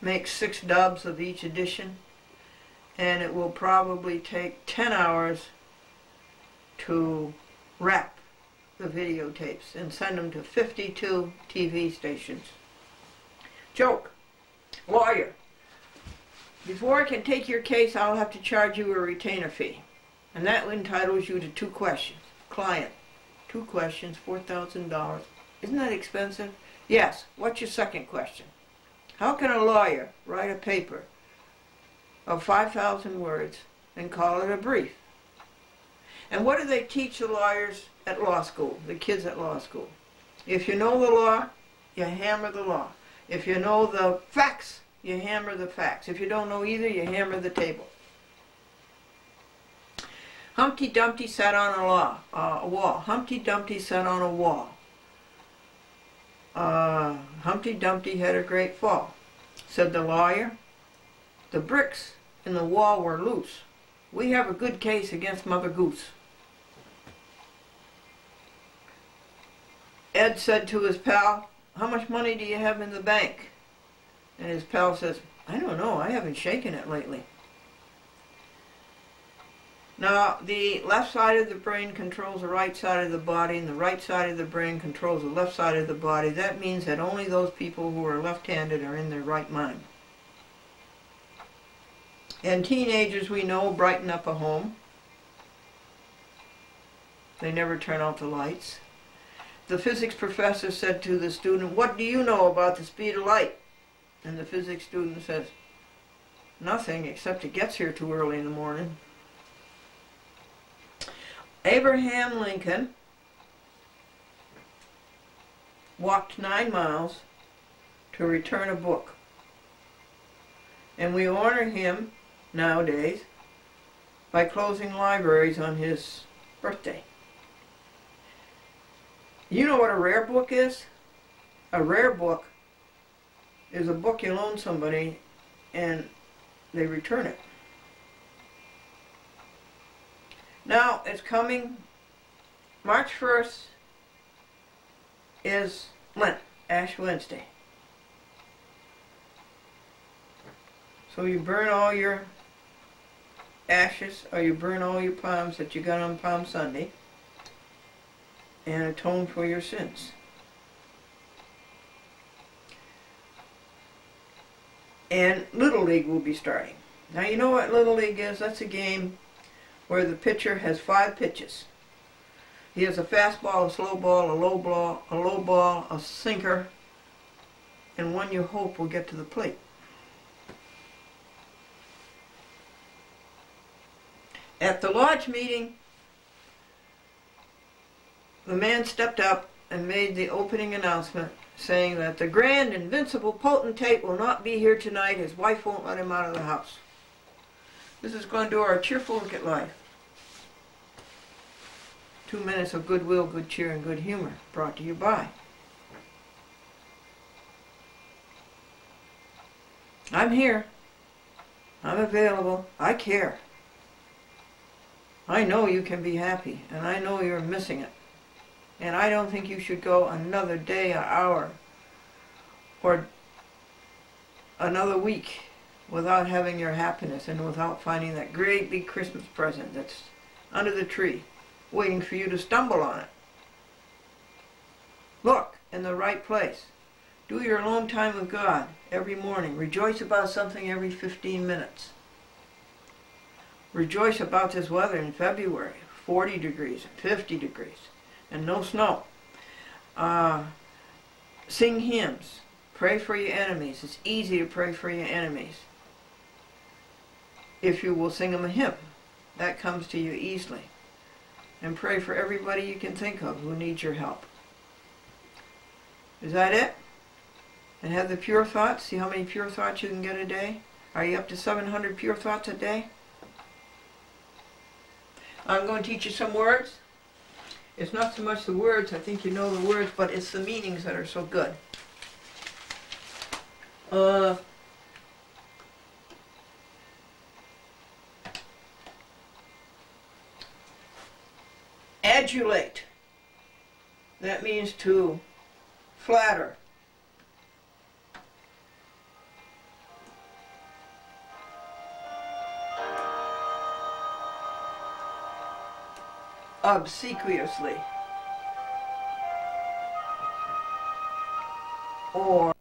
make 6 dubs of each edition. And it will probably take 10 hours to wrap the videotapes and send them to 52 TV stations. Joke. Lawyer. Before I can take your case, I'll have to charge you a retainer fee. And that entitles you to 2 questions. Client. 2 questions, $4,000. Isn't that expensive? Yes. What's your second question? How can a lawyer write a paper of 5,000 words and call it a brief? And what do they teach the lawyers at law school, the kids at law school? If you know the law, you hammer the law. If you know the facts, you hammer the facts. If you don't know either, you hammer the table. Humpty Dumpty sat on a wall. Humpty Dumpty sat on a wall. Humpty Dumpty had a great fall. Said the lawyer, the bricks in the wall were loose. We have a good case against Mother Goose. Ed said to his pal, how much money do you have in the bank? And his pal says, I don't know, I haven't shaken it lately. Now, the left side of the brain controls the right side of the body, and the right side of the brain controls the left side of the body. That means that only those people who are left-handed are in their right mind. And teenagers, we know, brighten up a home. They never turn off the lights. The physics professor said to the student, "What do you know about the speed of light?" And the physics student says, "Nothing, except it gets here too early in the morning." Abraham Lincoln walked 9 miles to return a book. And we honor him nowadays by closing libraries on his birthday. You know what a rare book is? A rare book is a book you loan somebody and they return it. Now, it's coming, March 1st is Lent, Ash Wednesday. So you burn all your ashes, or you burn all your palms that you got on Palm Sunday, and atone for your sins. And Little League will be starting. Now you know what Little League is? That's a game where the pitcher has 5 pitches. He has a fastball, a slow ball, a low ball, a sinker, and one you hope will get to the plate. At the lodge meeting, the man stepped up and made the opening announcement saying that the grand invincible potentate will not be here tonight. His wife won't let him out of the house. This is Glendora, a cheerful look at life. 2 minutes of goodwill, good cheer, and good humor, brought to you by. I'm here. I'm available. I care. I know you can be happy, and I know you're missing it. And I don't think you should go another day, an hour, or another week without having your happiness and without finding that great big Christmas present that's under the tree, waiting for you to stumble on it. Look in the right place. Do your alone time with God every morning. Rejoice about something every 15 minutes. Rejoice about this weather in February, 40 degrees, 50 degrees, and no snow. Sing hymns. Pray for your enemies. It's easy to pray for your enemies if you will sing them a hymn. That comes to you easily. And pray for everybody you can think of who needs your help. Is that it? And have the pure thoughts. See how many pure thoughts you can get a day? Are you up to 700 pure thoughts a day? I'm going to teach you some words. It's not so much the words, I think you know the words, but it's the meanings that are so good. Adulate. That means to flatter. Obsequiously. Or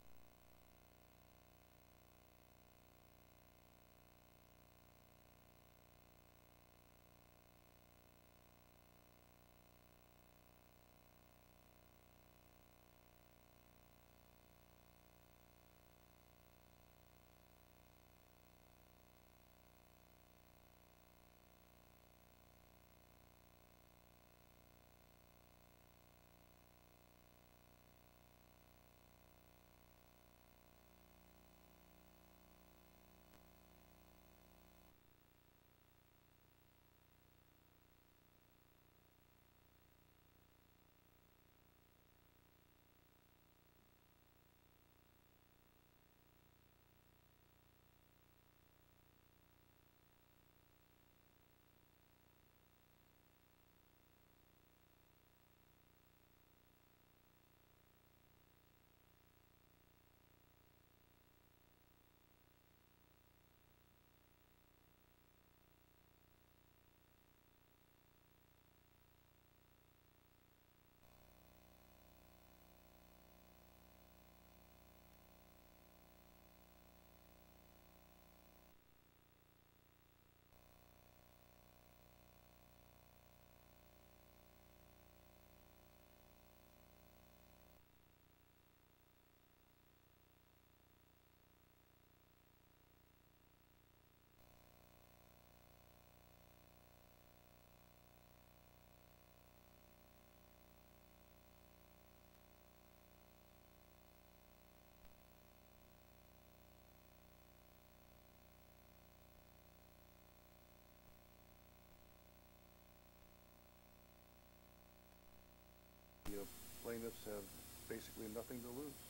plaintiffs have basically nothing to lose.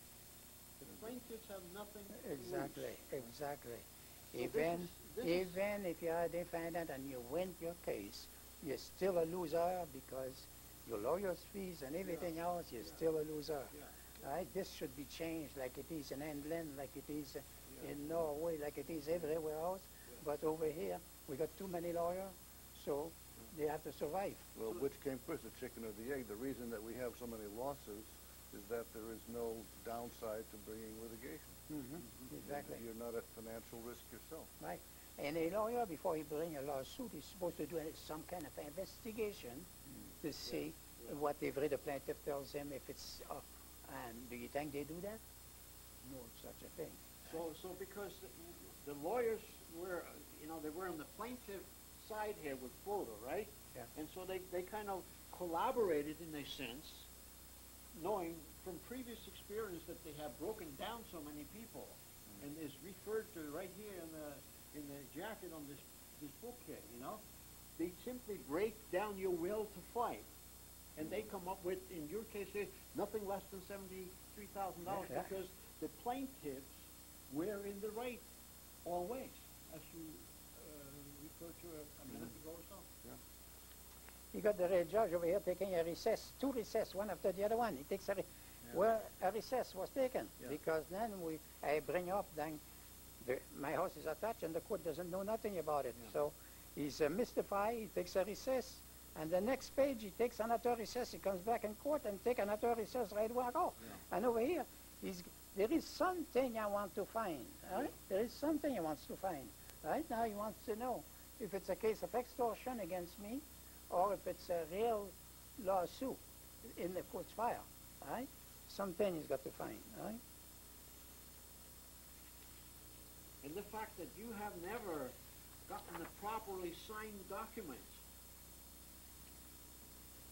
The plaintiffs have nothing to Exactly, lose. exactly. So Even this is- even if you are a defendant and you win your case, you're still a loser because your lawyer's fees and everything else, you're still a loser. Yeah. Right? This should be changed like it is in England, like it is in Norway, like it is everywhere else. But over here, we got too many lawyers, so they have to survive. Well, which came first, the chicken or the egg? The reason that we have so many lawsuits is that there is no downside to bringing litigation. Exactly. You're not at financial risk yourself. Right. And a lawyer, before he brings a lawsuit, is supposed to do some kind of investigation to see whatever the plaintiff tells him, if it's, and do you think they do that? No such a thing. So because the lawyers were, they were on the plaintiff side here with Florida, right? Yeah. And so they kind of collaborated in a sense, knowing from previous experience that they have broken down so many people, and is referred to right here in the jacket on this book here. They simply break down your will to fight, and they come up with, in your case here, nothing less than $73,000 Yeah. because the plaintiffs were in the right always, as you referred to a minute ago or so. Yeah. You got the red judge over here taking a recess, two recess, one after the other one. He takes well, a recess was taken because then I bring up, then my house is attached and the court doesn't know nothing about it. So he's mystified, he takes a recess, and the next page he takes another recess, he comes back in court and take another recess right where I go. And over here, there is something I want to find, right? There is something he wants to find. Right now he wants to know if it's a case of extortion against me or if it's a real lawsuit in the court's file, right? Something he's got to find, right? And the fact that you have never gotten a properly signed document.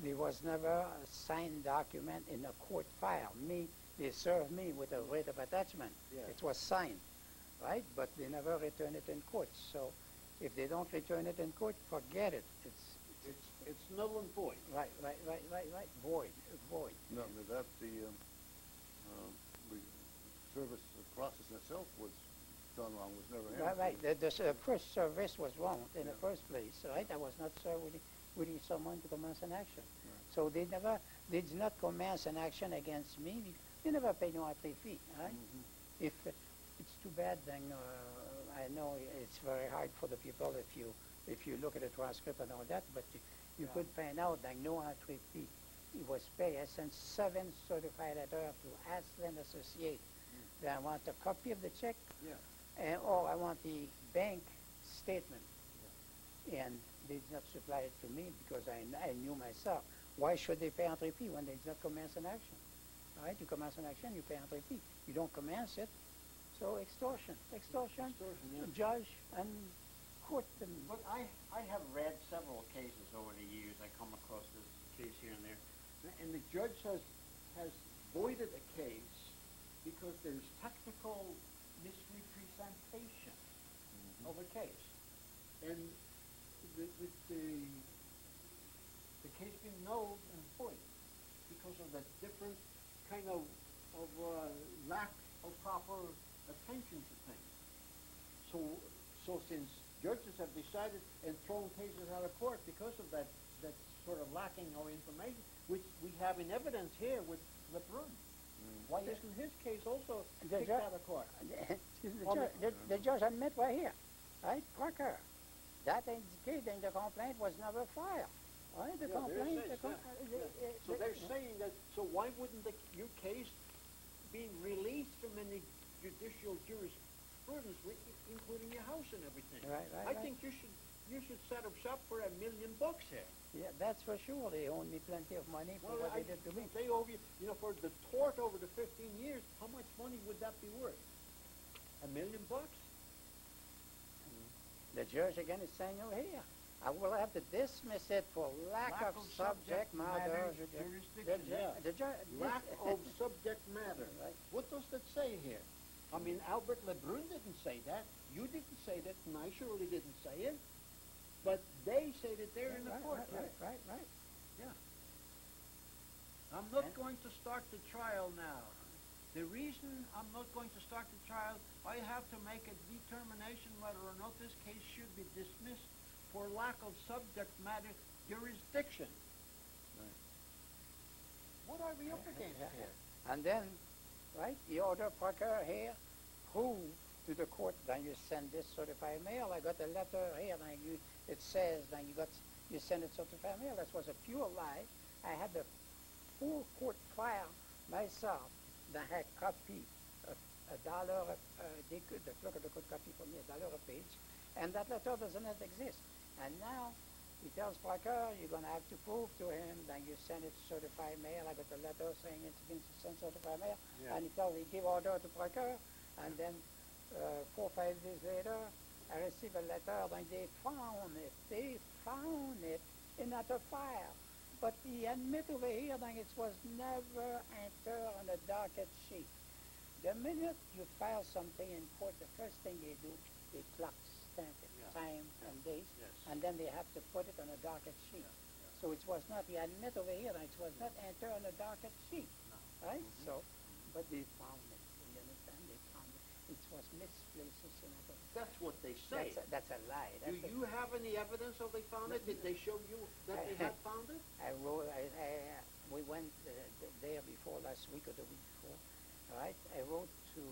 There was never a signed document in a court file. They served me with a writ of attachment. Yeah. It was signed, right? But they never return it in court. So if they don't return it in court, forget it. It's null and void. Right. Void. No, that the service process in itself was done wrong, was never handled. Right. The first service was wrong in the first place, right? I was not served with someone to commence an action. Right. So they did not commence an action against me. They never paid no entry fee, right? If it's too bad, then I know it's very hard for the people if you look at the transcript and all that, but you could find out that no entry fee. It was paid. I sent 7 certified letters to Aslan Associate. That I want a copy of the check, or I want the bank statement. And they did not supply it to me because I knew myself. Why should they pay entry fee when they did not commence an action? All right, you commence an action, you pay entry fee. You don't commence it, so extortion, judge and court. But I have read several cases over the years. I come across this case here and there, and the judge has voided a case because there's technical misrepresentation of a case, and the case being null and void because of the different kind of lack of proper attention to things. So since judges have decided and thrown cases out of court because of that sort of lacking of information, which we have in evidence here with lebrun. Why isn't his case also kicked out of court? The judge admit right here, right, Parker. That indicating the complaint was never filed. Right? The complaint. So they're saying that. So why wouldn't your case be released from any judicial jurisprudence, including your house and everything? Right. I think you should set up shop for $1 million here. Yeah, that's for sure. They owe me plenty of money for what they did to me. They owe you, for the tort over the 15 years. How much money would that be worth? $1 million? The judge again is saying over here, I will have to dismiss it for lack of subject matter jurisdiction. Lack of subject matter. Right. What does that say here? I mean, Albert Lebrun didn't say that. You didn't say that, and I surely didn't say it. But they say that they're in the court. Right. Yeah. I'm not going to start the trial now. The reason I'm not going to start the trial, I have to make a determination whether or not this case should be dismissed for lack of subject matter jurisdiction. Right. What are we up against here? And then, right, you order procureur here, prove to the court, then you send this certified mail. I got a letter here, then it says, then you send it certified mail. That was a pure lie. I had the full court trial myself. That had copy a dollar, the clerk of the court copy for me $1 a page, and that letter doesn't exist. And now he tells procureur, you're going to have to prove to him, then you send it certified mail. I got a letter saying it's been sent certified mail, and he give order to procureur, and then 4 or 5 days later, I receive a letter, and they found it in that file. But he admit over here that it was never entered on a docket sheet. The minute you file something in court, the first thing they do, they clock stamp it, time and date, and then they have to put it on a docket sheet. So it was not, he admit over here that it was not entered on a docket sheet, right? So, but they found it, you understand? They found it. It was misplaced. That's what they say. That's a lie. Do you have any evidence of they found it? Did they show you that they had found it? We went there before last week or the week before, right? I wrote to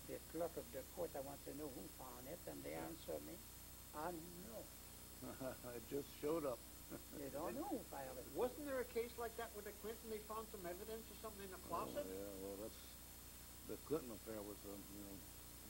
the clerk of the court. I want to know who found it, and they answered me, no. It just showed up. They don't know who filed it. Wasn't there a case like that with the Clinton? They found some evidence or something in the closet? Yeah, well, the Clinton affair was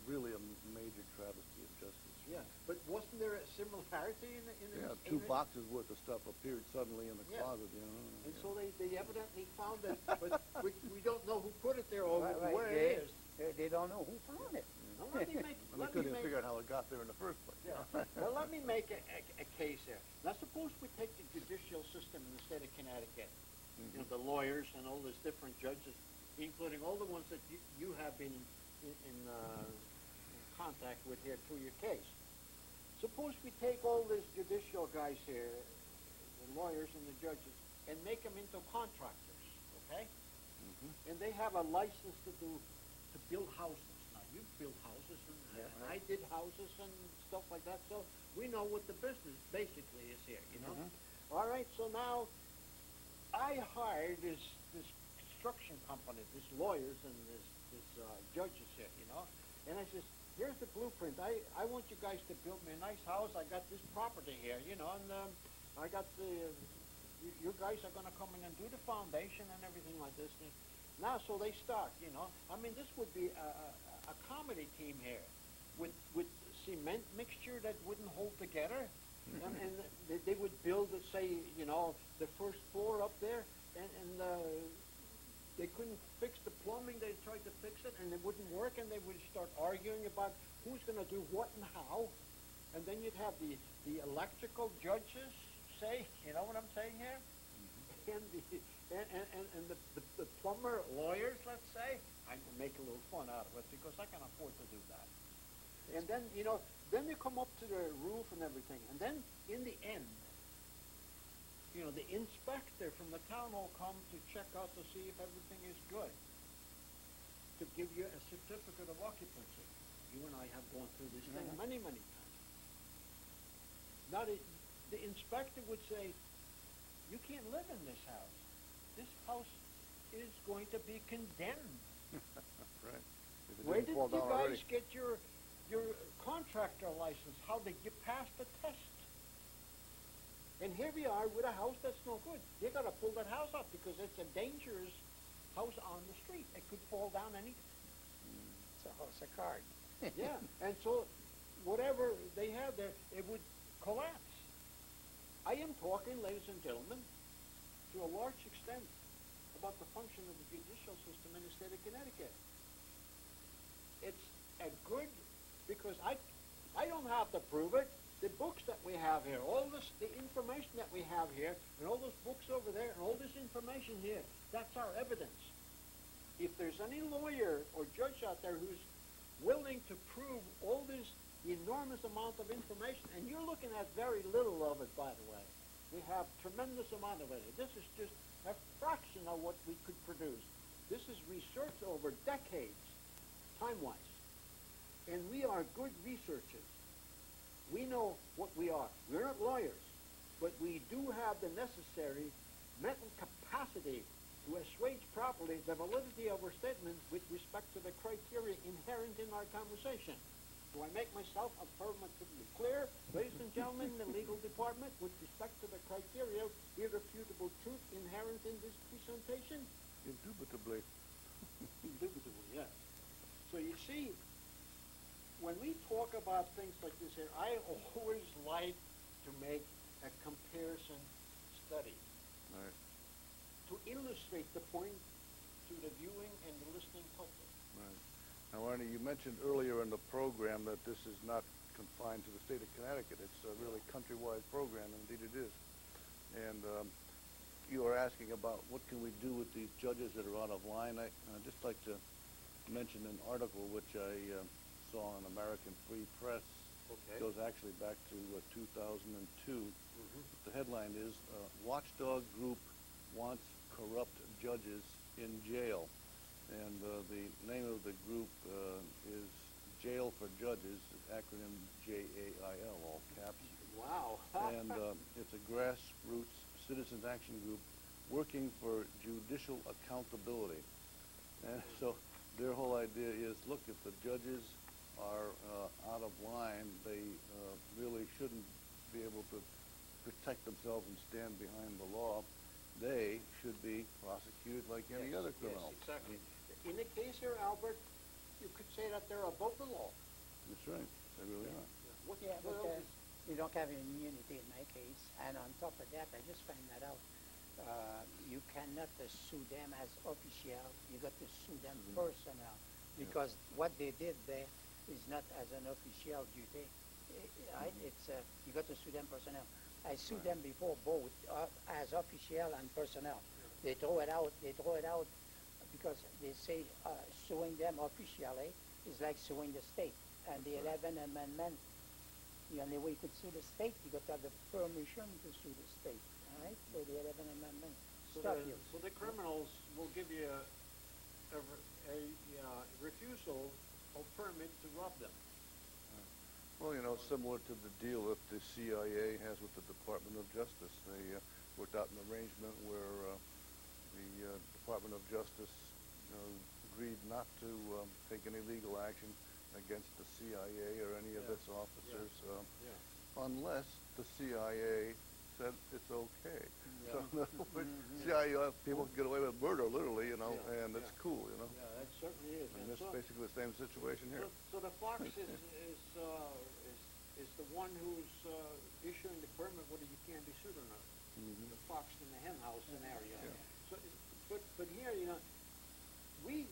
really a major travesty of justice. Yeah, but wasn't there a similarity in the Yeah, 2 boxes worth of stuff appeared suddenly in the closet, you know. And so they evidently found it, but we don't know who put it there or where it is. They don't know who found it. Now, let me make, And they couldn't even figure out how it got there in the first place. Yeah. Well, let me make a case here. Now, suppose we take the judicial system in the state of Connecticut. You know, the lawyers and all these different judges, including all the ones that you have been in contact with here through your case. Suppose we take all these judicial guys here, the lawyers and the judges, and make them into contractors, okay? And they have a license to build houses. Now, you build houses, and I did houses and stuff like that, so we know what the business basically is here, you know? All right, so now I hired this construction company, these lawyers and this judges here, you know? And I says, here's the blueprint. I want you guys to build me a nice house. I got this property here, you know, and I got you guys are going to come in and do the foundation and everything like this. And now, so they start, you know. I mean, this would be a comedy team here with cement mixture that wouldn't hold together. And they would build, say, you know, the first floor up there, and they couldn't fix the plumbing. They tried to fix it, and it wouldn't work, and they would start arguing about who's going to do what and how. And then you'd have the electrical judges say, you know what I'm saying here? And the plumber lawyers, let's say. I can make a little fun out of it because I can afford to do that. And then, you know, then they come up to the roof and everything. And then, in the end, you know, the inspector from the town will come to check out to see if everything is good, to give you a certificate of occupancy. You and I have gone through this thing many, many times. Now, the inspector would say, you can't live in this house. This house is going to be condemned. Right. Where did you guys get your contractor license? How did you pass the test? And here we are with a house that's no good. They got to pull that house up because it's a dangerous house on the street. It could fall down any. It's a house of cards. Yeah, and so whatever they have there, it would collapse. I am talking, ladies and gentlemen, to a large extent about the function of the judicial system in the state of Connecticut. It's a good, because I don't have to prove it. The books that we have here, all this, the information that we have here, and all those books over there, and all this information here, that's our evidence. If there's any lawyer or judge out there who's willing to prove all this enormous amount of information, and you're looking at very little of it, by the way. We have tremendous amount of it. This is just a fraction of what we could produce. This is research over decades, time-wise. And we are good researchers. We know what we are. We're not lawyers, but we do have the necessary mental capacity to assuage properly the validity of our statements with respect to the criteria inherent in our conversation. Do I make myself affirmatively clear, ladies and gentlemen, the legal department, with respect to the criteria, irrefutable truth inherent in this presentation? Indubitably. Indubitably, yes. So you see, when we talk about things like this here, I always like to make a comparison study. Right. To illustrate the point to the viewing and the listening public. Right. Now, Arnie, you mentioned earlier in the program that this is not confined to the state of Connecticut. It's a really countrywide program, and indeed it is. And you were asking about what can we do with these judges that are out of line. I'd just like to mention an article which I saw in American Free Press. Okay. It goes actually back to 2002. The headline is, Watchdog Group Wants Corrupt Judges in Jail. And the name of the group is Jail for Judges, acronym JAIL, all caps. Wow. And it's a grassroots citizens action group working for judicial accountability. And so their whole idea is, look, if the judges are out of line, they really shouldn't be able to protect themselves and stand behind the law. They should be prosecuted like any other criminal. Yes, exactly. In the case here, Albert, you could say that they're above the law. That's right. They really are. What Yeah, but else is- you don't have immunity in my case. And on top of that, I just found that out. You cannot sue them as official. You got to sue them personnel. Because what they did there is not as an official duty. Right? It's you got to sue them personnel. I sued them before both as official and personnel. They throw it out. They throw it out because they say suing them officially is like suing the state. And the 11th Amendment, the only way you could sue the state, you got to have the permission to sue the state. All right? So the 11th Amendment stop you. So the criminals will give you a refusal of permit to rob them. Well, you know, similar to the deal that the CIA has with the Department of Justice. They worked out an arrangement where the Department of Justice agreed not to take any legal action against the CIA or any of its officers unless the CIA said it's okay. So in other words, CIA people can get away with murder, literally, you know, and it's cool, you know. Yeah, that certainly is. And it's basically the same situation here. So the fox is the one who's issuing the permit whether you can be sued or not. The fox in the hen house scenario. So, but here, you know, we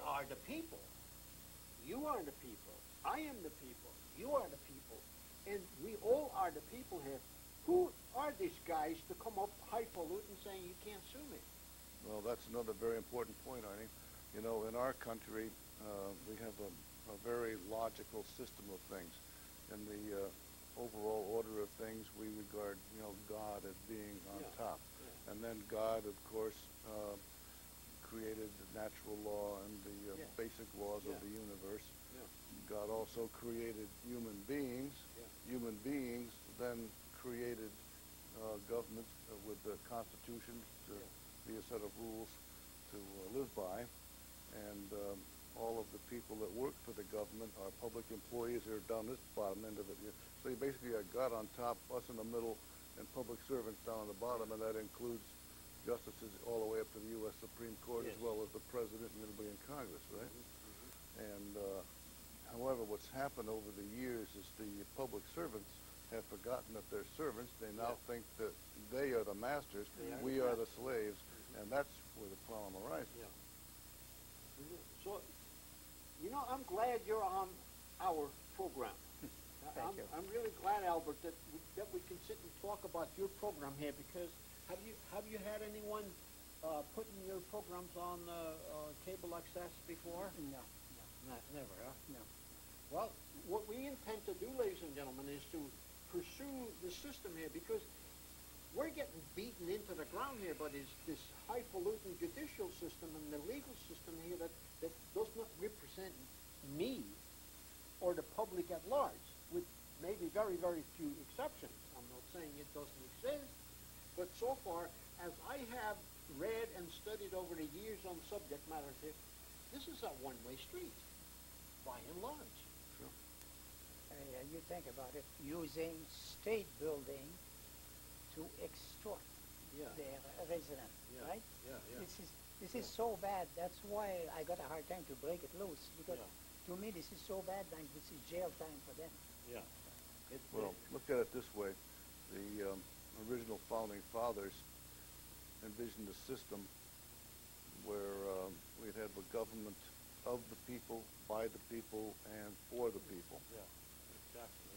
are the people. You are the people. I am the people. You are the people. And we all are the people here. Who are these guys to come up highfalutin saying you can't sue me? Well, that's another very important point, Arnie. You know, in our country, we have a very logical system of things. In the overall order of things, we regard, you know, God as being on top. And then God, of course, created the natural law and the basic laws of the universe. God also created human beings. Human beings then created governments with the Constitution to be a set of rules to live by. And all of the people that work for the government are public employees who are down this bottom end of it. So you basically got God on top, us in the middle, and public servants down on the bottom, and that includes justices all the way up to the U.S. Supreme Court, as well as the President and everybody in Congress, right? And however, what's happened over the years is the public servants have forgotten that they're servants. They now think that they are the masters, we are the slaves, and that's where the problem arises. So, you know, I'm glad you're on our program. I'm really glad, Albert, that we can sit and talk about your program here, because have you had anyone putting your programs on cable access before? No. Never, huh? No. Well, what we intend to do, ladies and gentlemen, is to pursue the system here, because we're getting beaten into the ground here by this highfalutin judicial system and the legal system here that does not represent me or the public at large, with maybe very, very few exceptions. I'm not saying it doesn't exist, but so far, as I have read and studied over the years on subject matters here, this is a one-way street, by and large. Sure. You think about it, using state building to extort their residents, right? Yeah, yeah. This is so bad. That's why I got a hard time to break it loose, because to me this is so bad, like this is jail time for them. Yeah. Well, look at it this way. The original founding fathers envisioned a system where we'd have a government of the people, by the people, and for the people. Yeah, exactly.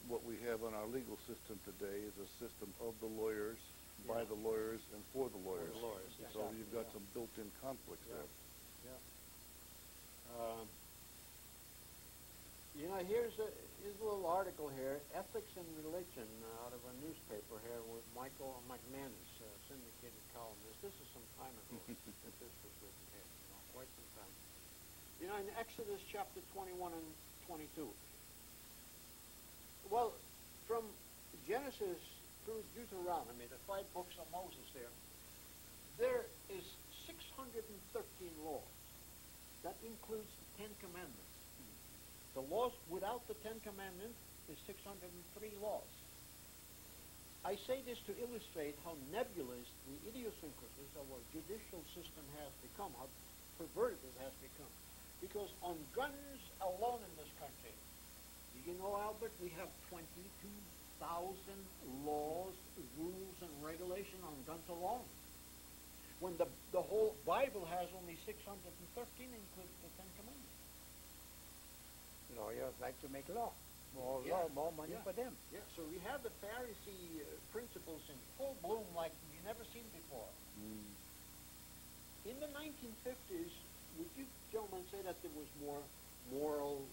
What we have in our legal system today is a system of the lawyers, by the lawyers, and for the lawyers. So exactly, you've got some built-in conflicts there. You know, here's a little article here, Ethics and Religion, out of a newspaper here with Michael McManus, syndicated columnist. This is some time ago that this was written here, quite some time. You know, in Exodus chapter 21 and 22, well, from Genesis through Deuteronomy, the 5 books of Moses there is 613 laws. That includes the 10 Commandments. The laws without the 10 Commandments is 603 laws. I say this to illustrate how nebulous the idiosyncrasies of our judicial system has become, how perverted it has become. Because on guns alone in this country, you know, Albert, we have 22,000 laws, rules, and regulations on guns alone. When the whole Bible has only 613, including the 10 Commandments. Lawyers like to make law. More law, more money for them. Yeah, so we have the Pharisee principles in full bloom like you never seen before. In the 1950s, would you gentlemen say that there was more moral,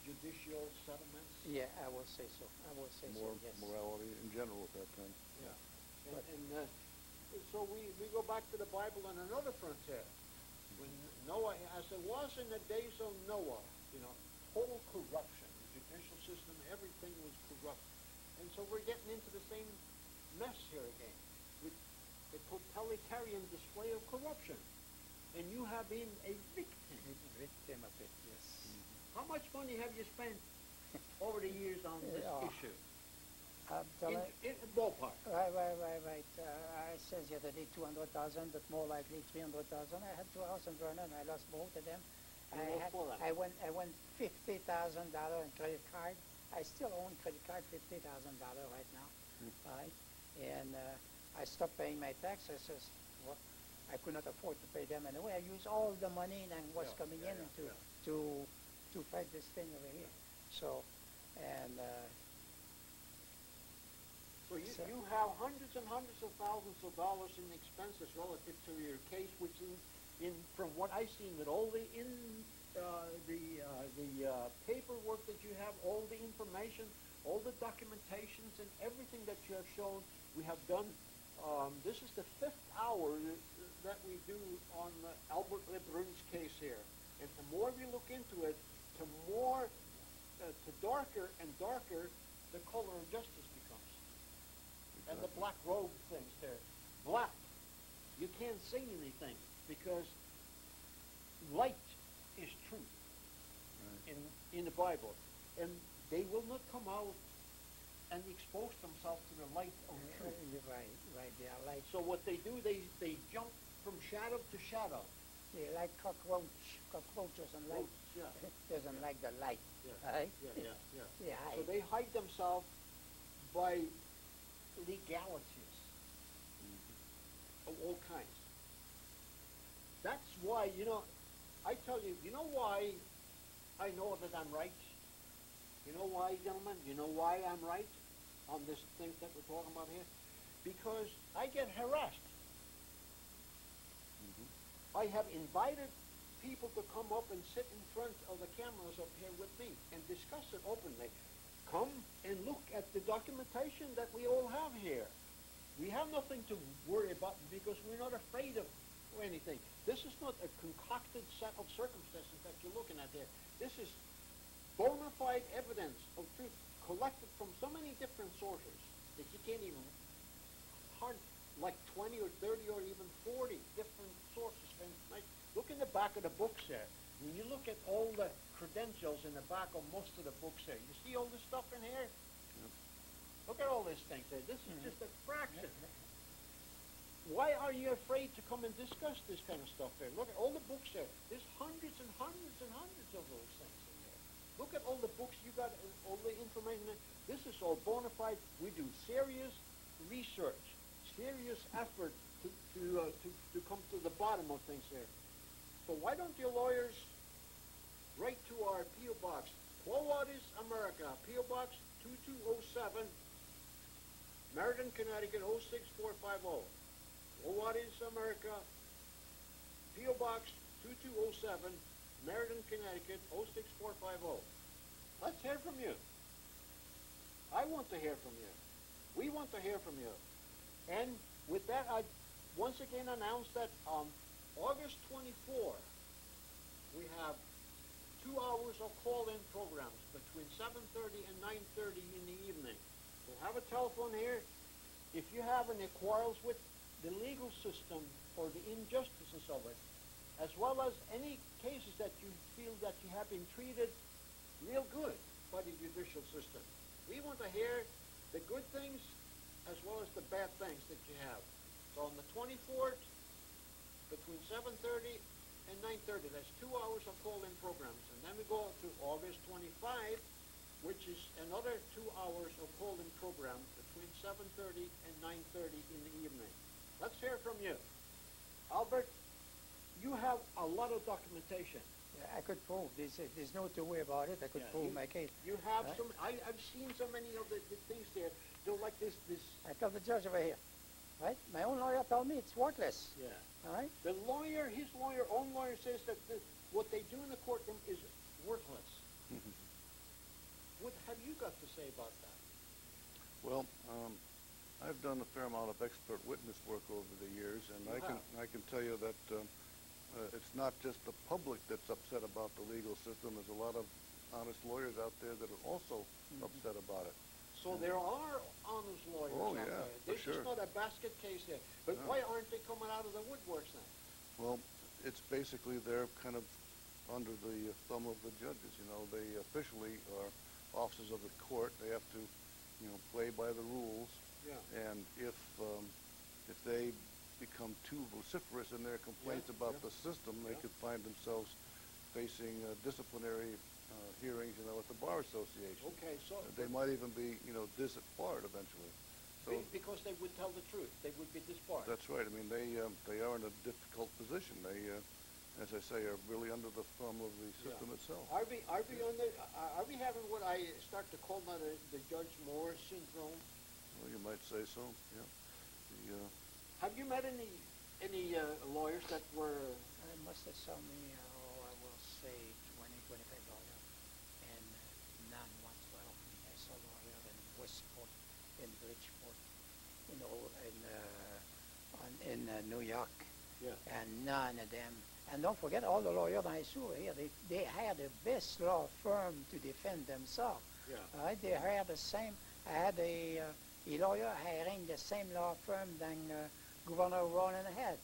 judicial settlements? Yeah, I will say so. I will say More so, yes. morality in general at that time. Yeah. So we go back to the Bible on another frontier. When Noah, as it was in the days of Noah, you know, total corruption. The judicial system, everything was corrupt. And so we're getting into the same mess here again, with a totalitarian display of corruption. And you have been a victim. Victim of it, yes. How much money have you spent over the years on this issue? In ballpark. Right. I said the other day 200,000, but more likely 300,000. I had 2 houses in Vernon. I lost both of them. I won $50,000 in credit card. I still own credit card, $50,000 right now. Right? And I stopped paying my taxes. Well, I could not afford to pay them anyway. I used all the money and what's coming in to fight this thing over here. So, and so you have hundreds and hundreds of thousands of dollars in expenses relative to your case, which in from what I've seen, with all the paperwork that you have, all the information, all the documentations, and everything that you have shown, we have done. This is the 5th hour that we do on Albert Lebrun's case here, and the more we look into it, to darker and darker the color of justice becomes. And the black robe things there. Black. You can't see anything because light is truth in the Bible. And they will not come out and expose themselves to the light of truth. Right. They are like. So what they do, they jump from shadow to shadow. They like cockroaches and light. Doesn't like the light. Right? Yeah. So they hide themselves by legalities of all kinds. That's why, you know, I tell you, you know why I know that I'm right? You know why, gentlemen? You know why I'm right on this thing that we're talking about here? Because I get harassed. I have invited people to come up and sit in front of the cameras up here with me and discuss it openly. Come and look at the documentation that we all have here. We have nothing to worry about because we're not afraid of anything. This is not a concocted set of circumstances that you're looking at here. This is bona fide evidence of truth collected from so many different sources that you can't even like 20 or 30 or even 40 different sources. And like, look in the back of the books there. When you look at all the credentials in the back of most of the books there, you see all this stuff in here? Yep. Look at all these things there. This is just a fraction. Why are you afraid to come and discuss this kind of stuff there? Look at all the books there. There's hundreds and hundreds and hundreds of those things in there. Look at all the books you got, all the information there. This is all bona fide. We do serious research, serious effort to come to the bottom of things there. So why don't your lawyers write to our P.O. Box, Quo Vadis, America, P.O. Box 2207, Meriden, Connecticut 06450. Quo Vadis, America, P.O. Box 2207, Meriden, Connecticut 06450. Let's hear from you. I want to hear from you. We want to hear from you. And with that, I once again announce that on August 24, we have 2 hours of call-in programs between 7:30 and 9:30 in the evening. We'll have a telephone here. If you have any quarrels with the legal system or the injustices of it, as well as any cases that you feel that you have been treated real good by the judicial system, we want to hear the good things as well as the bad things that you have. So on the 24th, between 7:30 and 9:30, that's 2 hours of call-in programs. And then we go to August 25, which is another 2 hours of call-in programs between 7:30 and 9:30 in the evening. Let's hear from you. Albert, you have a lot of documentation. Yeah, I could prove this. There's no to worry about it. I could prove my case. You have some. I've seen so many of the things there. They're like this. I tell the judge over here. Right? My own lawyer told me it's worthless. Yeah. All right? The lawyer, his lawyer, own lawyer says that what they do in the courtroom is worthless. What have you got to say about that? Well, I've done a fair amount of expert witness work over the years, and I can tell you that it's not just the public that's upset about the legal system. There's a lot of honest lawyers out there that are also upset about it. So there are honest lawyers out there. This is not a basket case here. But why aren't they coming out of the woodworks then? Well, it's basically they're kind of under the thumb of the judges. You know, they officially are officers of the court. They have to, you know, play by the rules. Yeah. And if they become too vociferous in their complaints about the system, they could find themselves facing disciplinary hearings, you know, at the Bar Association. Okay, so they might even be, you know, disbarred eventually. So because they would tell the truth, they would be disbarred. That's right. I mean, they are in a difficult position. They, as I say, are really under the thumb of the system itself. Are we having what I start to call now the Judge Moore syndrome? Well, you might say so. Yeah. Have you met any lawyers that were? I must have saw me. I will say 20, 25 lawyers, and none wants to help me. I saw lawyers in Westport, in Bridgeport, you know, in New York, and none of them. And don't forget, all the lawyers I saw here, they had the best law firm to defend themselves. Yeah. Right? They hired the same. I had a lawyer hiring the same law firm than Governor Ronan had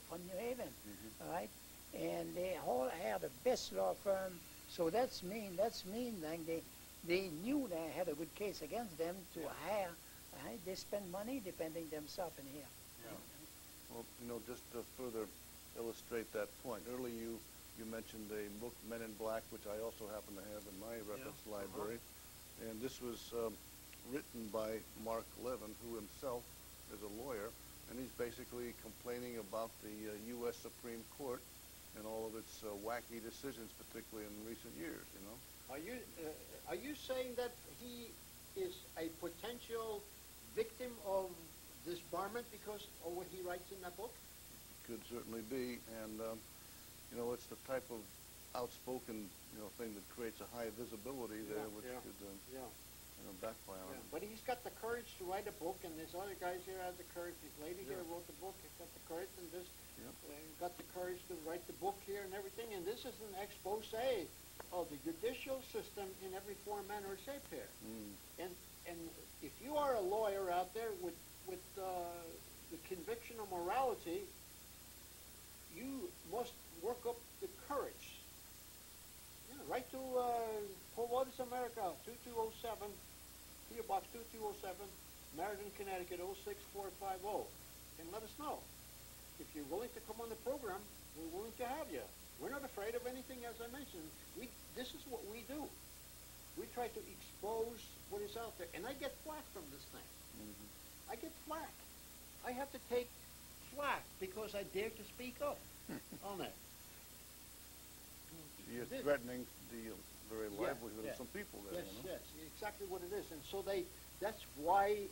from New Haven. Right? And they all had the best law firm. So that's mean then they knew they had a good case against them to hire. Right? They spend money defending themselves in here. Yeah. Well, you know, just to further illustrate that point, earlier you mentioned a book, Men in Black, which I also happen to have in my reference library. And this was written by Mark Levin, who himself is a lawyer, and he's basically complaining about the U.S. Supreme Court and all of its wacky decisions, particularly in recent years, you know. Are you saying that he is a potential victim of disbarment because of what he writes in that book? Could certainly be, and you know, it's the type of outspoken, you know, thing that creates a high visibility there, which could It'll backfire on him. But he's got the courage to write a book, and there's other guys here have the courage. This lady here wrote the book. He's got the courage, and this got the courage to write the book here and everything. And this is an expose of the judicial system in every form, manner, or shape here. And if you are a lawyer out there with the conviction of morality, you must work up the courage. Write to What is America, 2207, P.O. Box 2207, Meriden, Connecticut 06450, and let us know. If you're willing to come on the program, we're willing to have you. We're not afraid of anything, as I mentioned. This is what we do. We try to expose what is out there. And I get flack from this thing. I get flack. I have to take flack because I dare to speak up on it. You're threatening the very livelihood of some people there. Yes, exactly what it is. And so that's why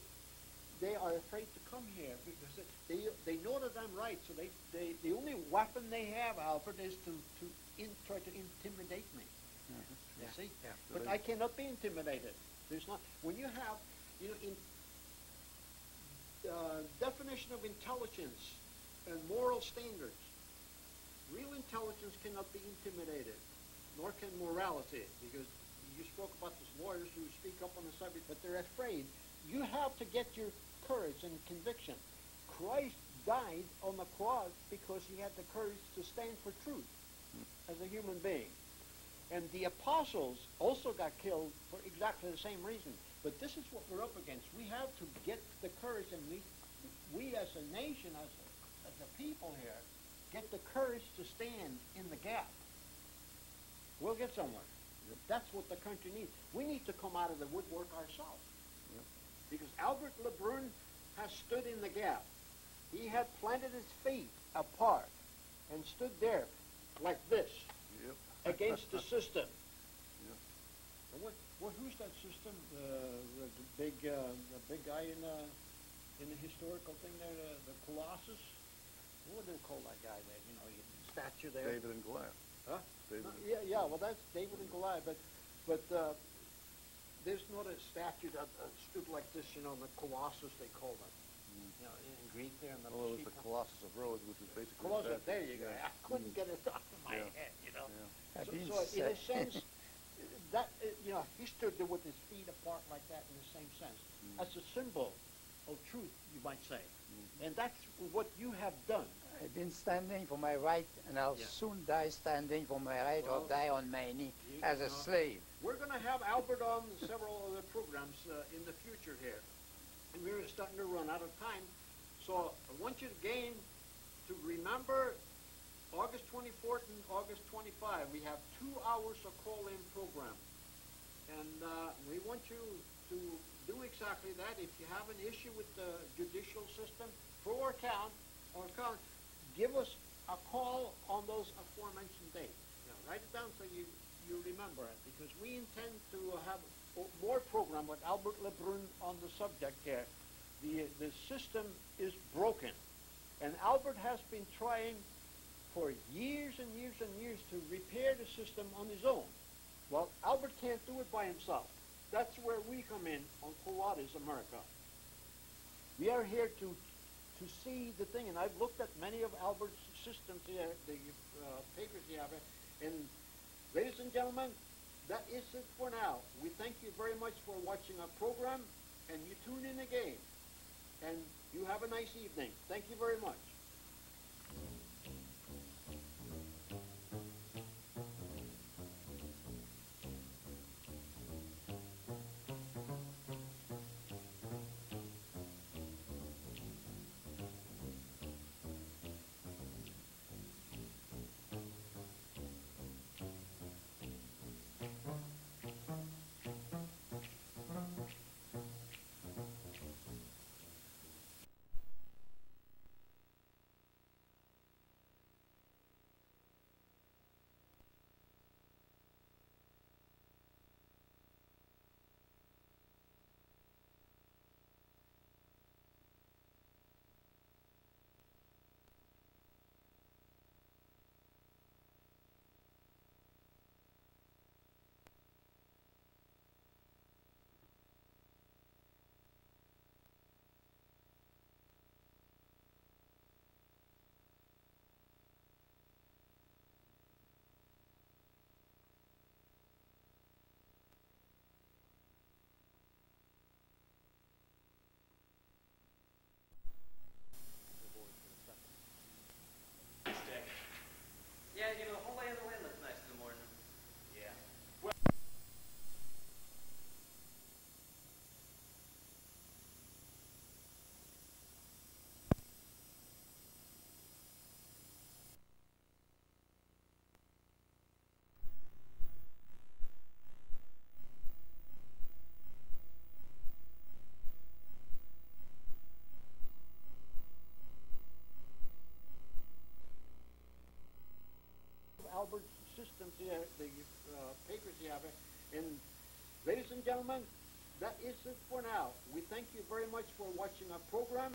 they are afraid to come here, because they know that I'm right. So the only weapon they have, Albert, is to try to intimidate me. You see? But I cannot be intimidated. There's not. When you have, in definition of intelligence and moral standards, real intelligence cannot be intimidated, nor can morality, because you spoke about these lawyers who speak up on the subject, but they're afraid. You have to get your courage and conviction. Christ died on the cross because he had the courage to stand for truth as a human being. And the apostles also got killed for exactly the same reason. But this is what we're up against. We have to get the courage, and we as a nation, as a people here, get the courage to stand in the gap. We'll get somewhere. That's what the country needs. We need to come out of the woodwork ourselves. Because Albert Lebrun has stood in the gap. He had planted his feet apart and stood there like this against the system. Who's that system? The big guy in the historical thing there, the Colossus. What do they call that guy there? Statue there. David and Goliath. Huh? Well, that's David and Goliath. But there's not a statue that stood like this. The Colossus they call them. In Greek there. And well, it was the Colossus of Rhodes, which is basically Colossus. There you go. I couldn't get it off of my head. So in a sense, that he stood there with his feet apart like that in the same sense. That's a symbol of truth, you might say. And that's what you have done. I've been standing for my right, and I'll soon die standing for my right, or die on my knee as a slave. We're going to have Albert on several other programs in the future here. And we're starting to run out of time. So I want you to remember August 24th and August 25. We have 2 hours of call-in program. And we want you to do exactly that. If you have an issue with the judicial system, for our account, give us a call on those aforementioned dates. Write it down so you remember it, because we intend to have more program with Albert Lebrun on the subject here. The system is broken, and Albert has been trying for years and years and years to repair the system on his own. Well, Albert can't do it by himself. That's where we come in on What is America. We are here to see the thing, and I've looked at many of Albert's systems here, the papers he have, and ladies and gentlemen, that is it for now. We thank you very much for watching our program, and you tune in again. And you have a nice evening. Thank you very much. gentlemen, that is it for now. We thank you very much for watching our program.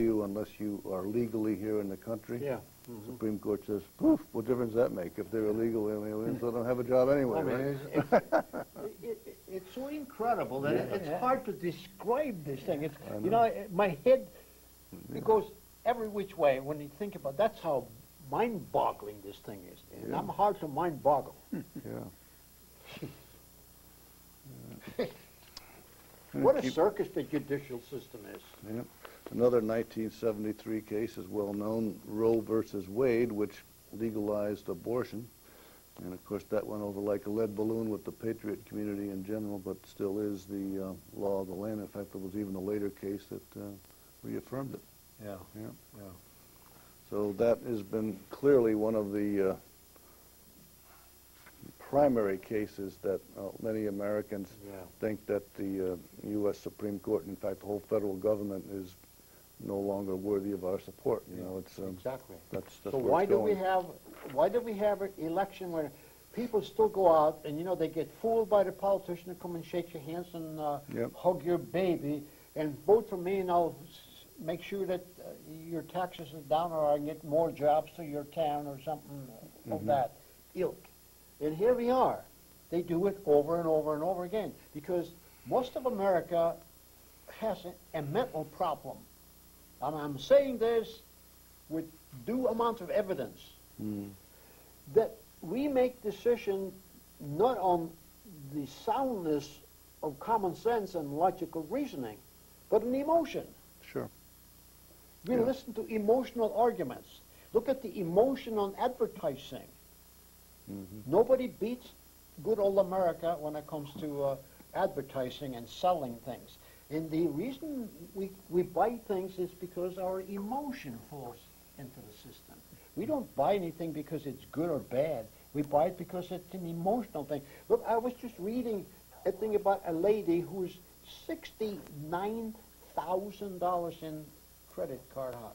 you unless you are legally here in the country. Yeah. Supreme Court says, poof, what difference does that make? If they're illegal aliens, they don't have a job anyway, I mean, right? it's so incredible that it's hard to describe this thing. It's, I you know. know, my head, it goes every which way when you think about that's how mind-boggling this thing is. And Yeah. I'm hard to mind-boggle. Yeah. What a circus the judicial system is. Yeah. Another 1973 case is well known, Roe versus Wade, which legalized abortion. And of course that went over like a lead balloon with the patriot community in general, but still is the law of the land. In fact, there was even a later case that reaffirmed it. Yeah. Yeah. Yeah. So that has been clearly one of the primary cases that many Americans think that the U.S. Supreme Court, in fact, the whole federal government, is no longer worthy of our support. You know, it's Exactly. That's So where why it's do going. we have an election where people still go out and, you know, they get fooled by the politician to come and shake your hands and hug your baby and vote for me and I'll make sure that your taxes are down or I can get more jobs to your town or something of that ilk. And here we are. They do it over and over and over again because most of America has a mental problem. And I'm saying this with due amount of evidence that we make decisions not on the soundness of common sense and logical reasoning, but an emotion. Sure. We listen to emotional arguments. Look at the emotion on advertising. Nobody beats good old America when it comes to advertising and selling things. And the reason we buy things is because our emotion flows into the system. We don't buy anything because it's good or bad. We buy it because it's an emotional thing. Look, I was just reading a thing about a lady who's $69,000 in credit card hot.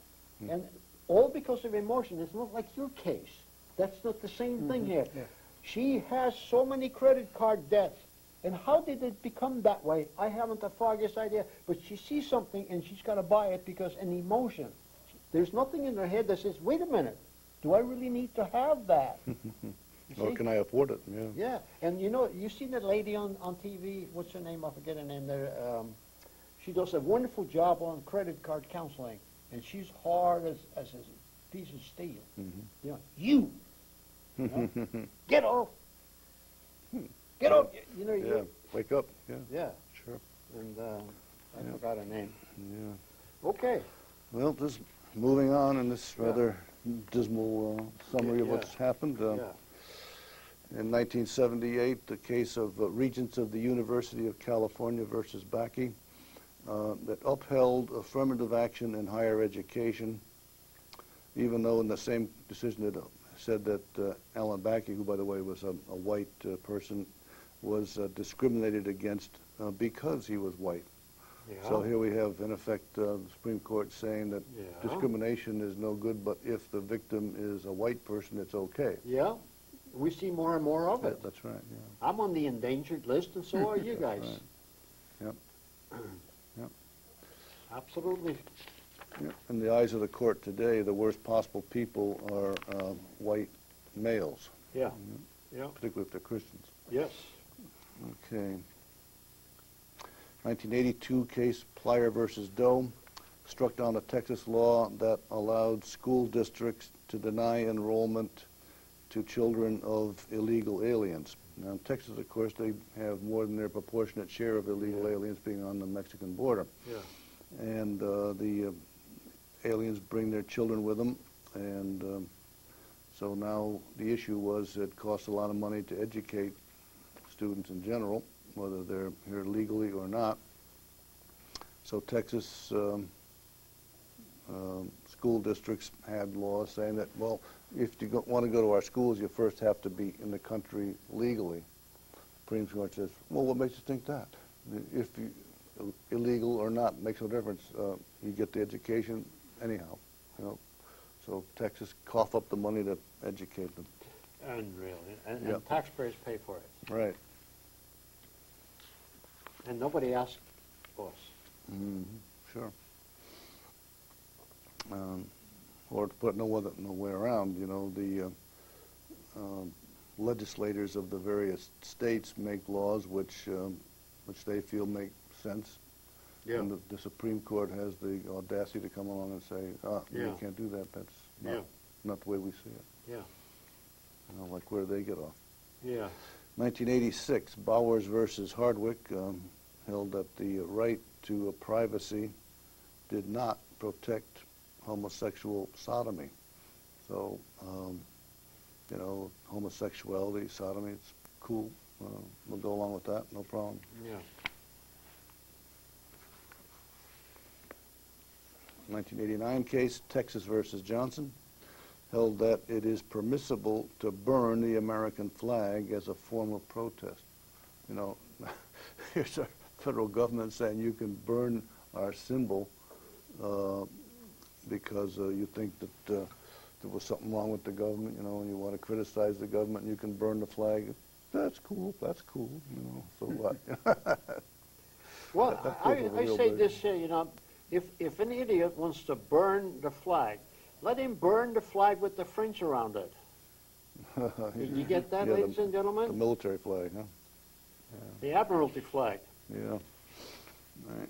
And all because of emotion. It's not like your case. That's not the same thing here. Yeah. She has so many credit card debts. And how did it become that way? I haven't the foggiest idea. But she sees something and she's got to buy it because an emotion. There's nothing in her head that says, wait a minute, do I really need to have that? Or can I afford it? Yeah. Yeah. And you know, you see that lady on TV, what's her name? I forget her name there. She does a wonderful job on credit card counseling. And she's hard as a piece of steel. You know, get off. Get off. You know, Yeah. Wake up. Yeah. Yeah. Sure. And I forgot her name. Yeah. Okay. Well, just moving on in this rather dismal summary of what's happened. In 1978, the case of Regents of the University of California versus Bakke that upheld affirmative action in higher education, even though in the same decision it said that Alan Bakke, who by the way was a white person, was discriminated against because he was white. So here we have, in effect, the Supreme Court saying that discrimination is no good, but if the victim is a white person, it's okay. Yeah. We see more and more of it. That's right, yeah. I'm on the endangered list, and so are you guys. Right. Yep. Yep. Absolutely. Yep. In the eyes of the court today, the worst possible people are white males. Yeah. Yeah. Particularly if they're Christians. Yes. Okay. 1982 case, Plyer versus Doe, struck down a Texas law that allowed school districts to deny enrollment to children of illegal aliens. Now in Texas, of course, they have more than their proportionate share of illegal aliens being on the Mexican border. Yeah. And the aliens bring their children with them, and so now the issue was it costs a lot of money to educate students in general, whether they're here legally or not. So Texas school districts had laws saying that, well, if you want to go to our schools, you first have to be in the country legally. Supreme Court says, well, what makes you think that? If you illegal or not, makes no difference. You get the education anyhow, you know. So Texas cough up the money to educate them. Unreal. And taxpayers pay for it. Right. And nobody asked us. Sure. or to put no way around, you know, the legislators of the various states make laws which they feel make sense. Yeah. And the Supreme Court has the audacity to come along and say, Yeah. you can't do that. That's not the way we see it. Yeah. You know, like where do they get off? Yeah. 1986, Bowers versus Hardwick held that the right to privacy did not protect homosexual sodomy. So, you know, homosexuality, sodomy, it's cool. We'll go along with that, no problem. Yeah. 1989 case, Texas versus Johnson, held that it is permissible to burn the American flag as a form of protest. You know, here's our federal government saying you can burn our symbol because you think that there was something wrong with the government, you know, and you want to criticize the government, and you can burn the flag. That's cool, you know, so what? Well, I say this, you know, if an idiot wants to burn the flag, let him burn the flag with the fringe around it. Did you get that, ladies and gentlemen? The military flag, huh? Yeah. The Admiralty flag. Yeah. All right.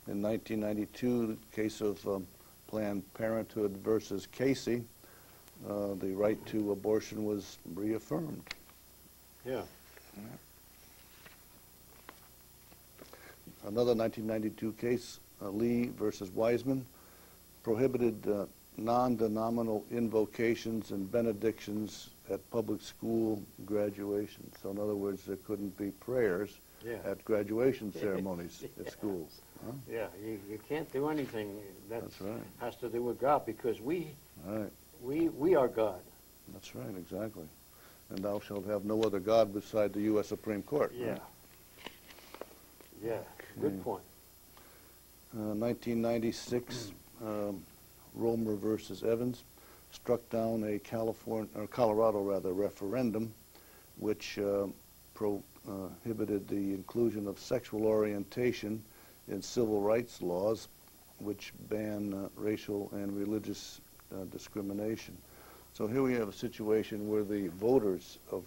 In 1992, the case of Planned Parenthood versus Casey, the right to abortion was reaffirmed. Yeah. Another 1992 case, Lee versus Wiseman, prohibited non-denominational invocations and benedictions at public school graduations. So in other words, there couldn't be prayers at graduation ceremonies at schools. Huh? Yeah, you can't do anything That's right. has to do with God, because we are God. That's right, exactly. And thou shalt have no other God beside the U.S. Supreme Court. Yeah. Right? Yeah, good point. 1996, Romer versus Evans struck down a Colorado referendum which prohibited the inclusion of sexual orientation in civil rights laws, which ban racial and religious discrimination. So here we have a situation where the voters of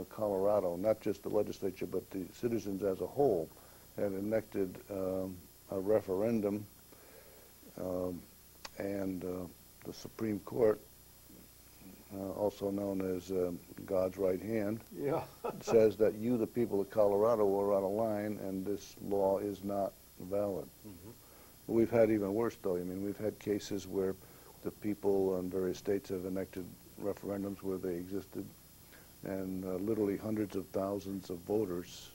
Colorado, not just the legislature, but the citizens as a whole, had enacted a referendum, and the Supreme Court, also known as God's right hand, says that you, the people of Colorado, are out of line, and this law is not valid. But we've had even worse, though. I mean, we've had cases where the people in various states have enacted referendums where they existed, and literally hundreds of thousands of voters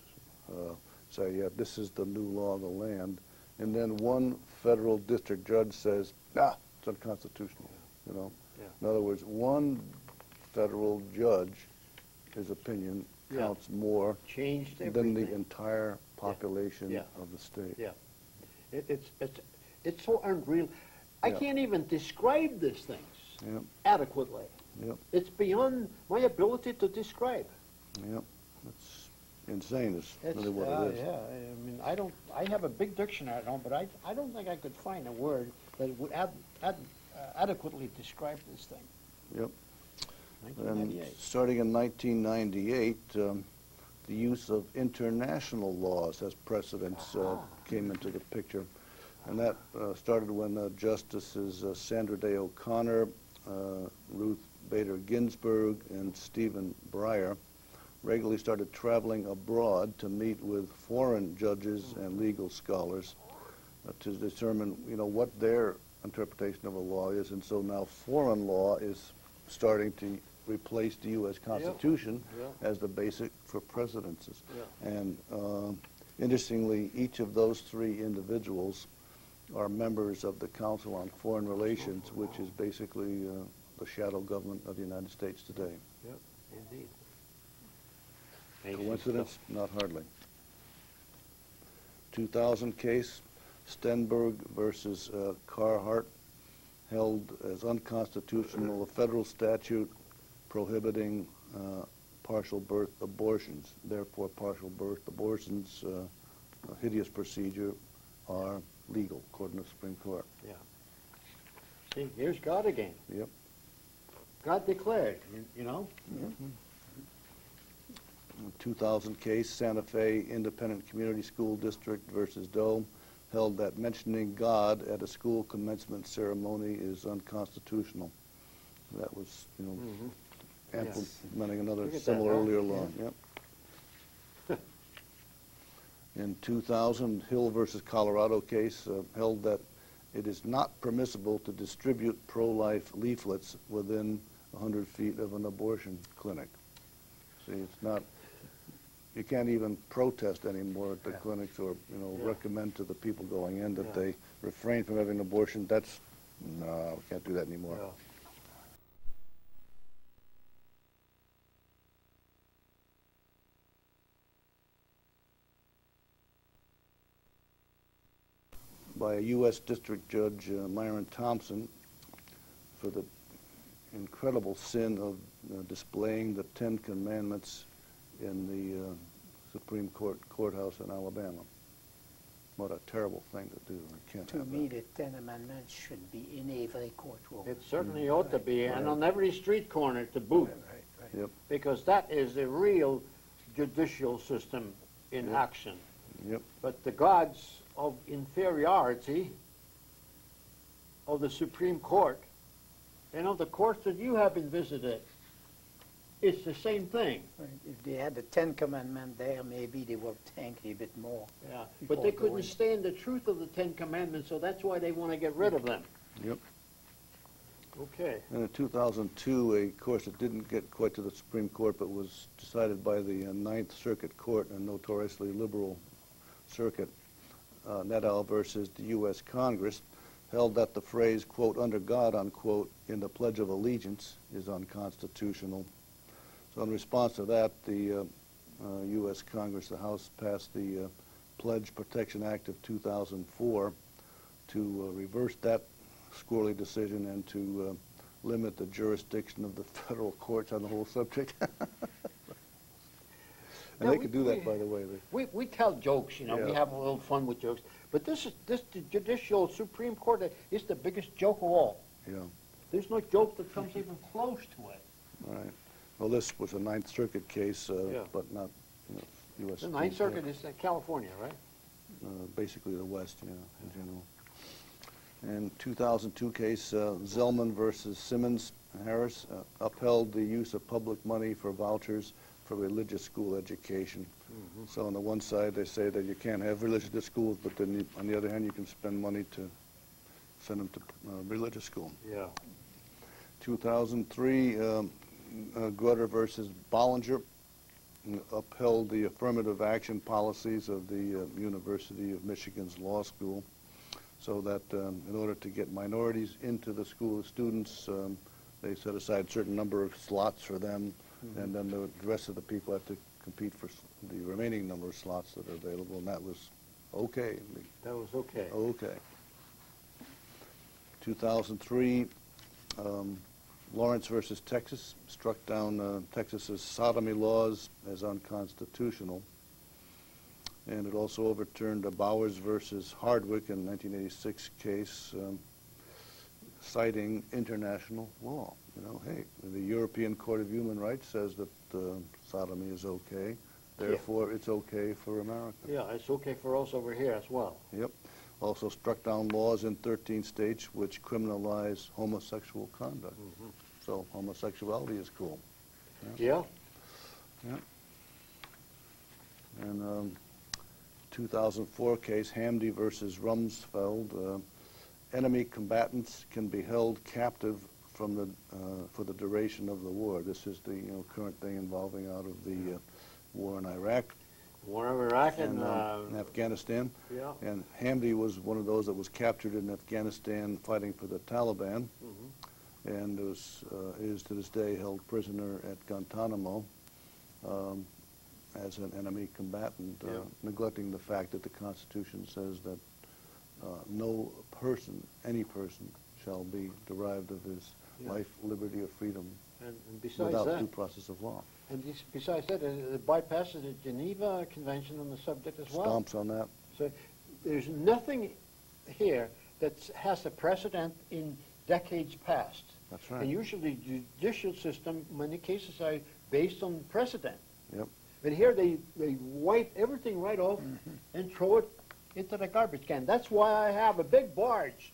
say, yeah, this is the new law of the land, and then one federal district judge says, it's unconstitutional, you know. Yeah. In other words, one federal judge, his opinion counts more than the entire population of the state. Yeah, it's so unreal. I can't even describe these things adequately. Yep. It's beyond my ability to describe. Yep. It's insane is really what it is. Yeah, I mean, I have a big dictionary at home, but I don't think I could find a word that would adequately describe this thing. Yep. And 1998. starting in 1998, the use of international laws as precedents came into the picture. And that started when Justices Sandra Day O'Connor, Ruth Bader Ginsburg, and Stephen Breyer regularly started traveling abroad to meet with foreign judges and legal scholars to determine, you know, what their interpretation of a law is. And so now foreign law is starting to replace the U.S. Constitution as the basic for precedences. And interestingly, each of those three individuals are members of the Council on Foreign Relations, which is basically the shadow government of the United States today. Yep, indeed. Coincidence? Not hardly. 2000 case, Stenberg versus Carhart, held as unconstitutional a federal statute prohibiting partial birth abortions. Therefore, partial birth abortions, a hideous procedure, are legal, according to the Supreme Court. Yeah. See, here's God again. Yep. God declared, you know? A 2000 case, Santa Fe Independent Community School District versus Doe, held that mentioning God at a school commencement ceremony is unconstitutional. That was, you know, implementing another Look at similar that, huh? earlier law. Yep. In 2000, Hill versus Colorado case held that it is not permissible to distribute pro-life leaflets within 100 feet of an abortion clinic. See, it's not, you can't even protest anymore at the clinics or, you know, recommend to the people going in that they refrain from having an abortion. That's, no, we can't do that anymore. Yeah. By a U.S. District Judge, Myron Thompson, for the incredible sin of displaying the Ten Commandments in the Supreme Court courthouse in Alabama. What a terrible thing to do. I can't To have me, that. the 10 Amendments should be in every courtroom. It certainly ought to be, and on every street corner to boot. Right. Yep. Because that is the real judicial system in action. Yep. But the gods of inferiority of the Supreme Court and of the courts that you have been visited, it's the same thing. Right. If they had the 10 Commandments there, maybe they would think a bit more. Yeah. But they before couldn't going. stand the truth of the Ten Commandments, so that's why they want to get rid of them. Yep. Okay. And in 2002, a course that didn't get quite to the Supreme Court but was decided by the Ninth Circuit Court, a notoriously liberal circuit, Nadal versus the U.S. Congress, held that the phrase, quote, under God, unquote, in the Pledge of Allegiance is unconstitutional. So in response to that, the U.S. Congress, the House, passed the Pledge Protection Act of 2004 to reverse that squirrely decision and to limit the jurisdiction of the federal courts on the whole subject. And Yeah, they could do that, by the way. We tell jokes, you know, we Yeah. have a little fun with jokes. But this the judicial Supreme Court is the biggest joke of all. Yeah. There's no joke that comes even close to it. All right. Well, this was a Ninth Circuit case, Yeah. but not, you know, U.S. The Supreme Ninth Court. Circuit is California, right? Basically the West, yeah, in general. And 2002 case, Zellman versus Simmons Harris, upheld the use of public money for vouchers for religious school education. So on the one side, they say that you can't have religious schools, but then on the other hand, you can spend money to send them to religious school. Yeah. 2003, Grutter versus Bollinger upheld the affirmative action policies of the University of Michigan's law school, so that in order to get minorities into the school of students, they set aside a certain number of slots for them, and then the rest of the people have to compete for the remaining number of slots that are available, and that was okay. That was okay. Okay. 2003, Lawrence versus Texas struck down Texas's sodomy laws as unconstitutional, and it also overturned a Bowers versus Hardwick in 1986 case, citing international law. You know, hey, the European Court of Human Rights says that sodomy is okay, therefore it's okay for America. Yeah, it's okay for us over here as well. Yep. Also struck down laws in 13 states which criminalize homosexual conduct. So homosexuality is cool. Yeah. Yeah. And 2004 case, Hamdi versus Rumsfeld, enemy combatants can be held captive from the for the duration of the war. This is the current thing involving out of the war in Iraq. War in Iraq and Afghanistan. Yeah. And Hamdi was one of those that was captured in Afghanistan fighting for the Taliban, and is to this day held prisoner at Guantanamo as an enemy combatant, neglecting the fact that the Constitution says that no person, any person, shall be derived of his life, liberty, or freedom And besides without that, due process of law. and besides that, it bypasses the Geneva Convention on the subject as well. Stomps on that. So there's nothing here that has a precedent in decades past. That's right. And usually the judicial system, many cases, are based on precedent. Yep. But here they wipe everything right off and throw it into the garbage can. That's why I have a big barge.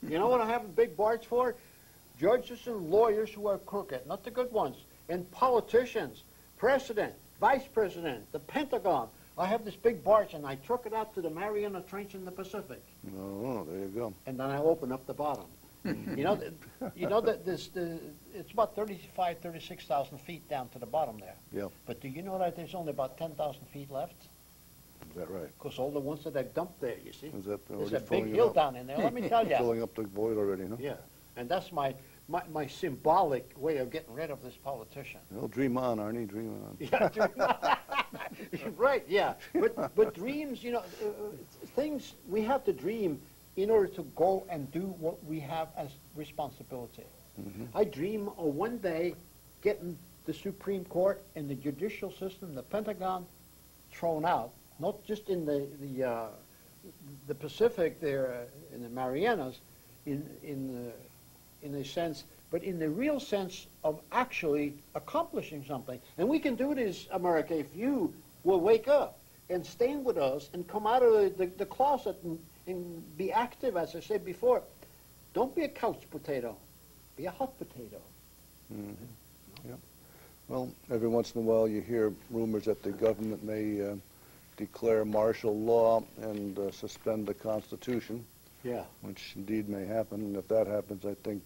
You know what I have a big barge for? Judges and lawyers who are crooked, not the good ones, and politicians, president, vice president, the Pentagon. I have this big barge, and I truck it out to the Mariana Trench in the Pacific. Oh, there you go. And then I open up the bottom. You know that it's about 36,000 feet down to the bottom there. Yeah. But do you know that there's only about 10,000 feet left? Is that right? Because all the ones that I've dumped there, you see. Is that There's already a big filling it hill up? down in there. Let me tell you. Filling up the void already, huh? Yeah, and that's my symbolic way of getting rid of this politician. Well, dream on, Arnie, dream on. Yeah, right. Yeah, but dreams, you know, things we have to dream in order to go and do what we have as responsibility. I dream of one day getting the Supreme Court and the judicial system, the Pentagon, thrown out, not just in the Pacific there in the Marianas, in a sense, but in the real sense of actually accomplishing something. And we can do this, America, if you will wake up and stand with us and come out of the closet and be active, as I said before. Don't be a couch potato. Be a hot potato. Yep. Well, every once in a while you hear rumors that the government may declare martial law and suspend the Constitution. Yeah. Which indeed may happen. And if that happens, I think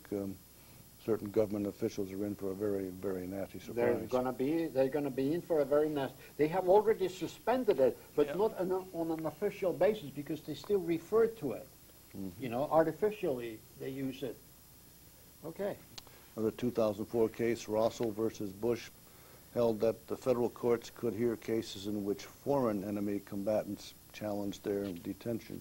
certain government officials are in for a very, very nasty surprise. They're going to be in for a very nasty. They have already suspended it, but not on an official basis because they still refer to it. You know, artificially they use it. Okay. The 2004 case, Russell versus Bush, held that the federal courts could hear cases in which foreign enemy combatants challenged their detention.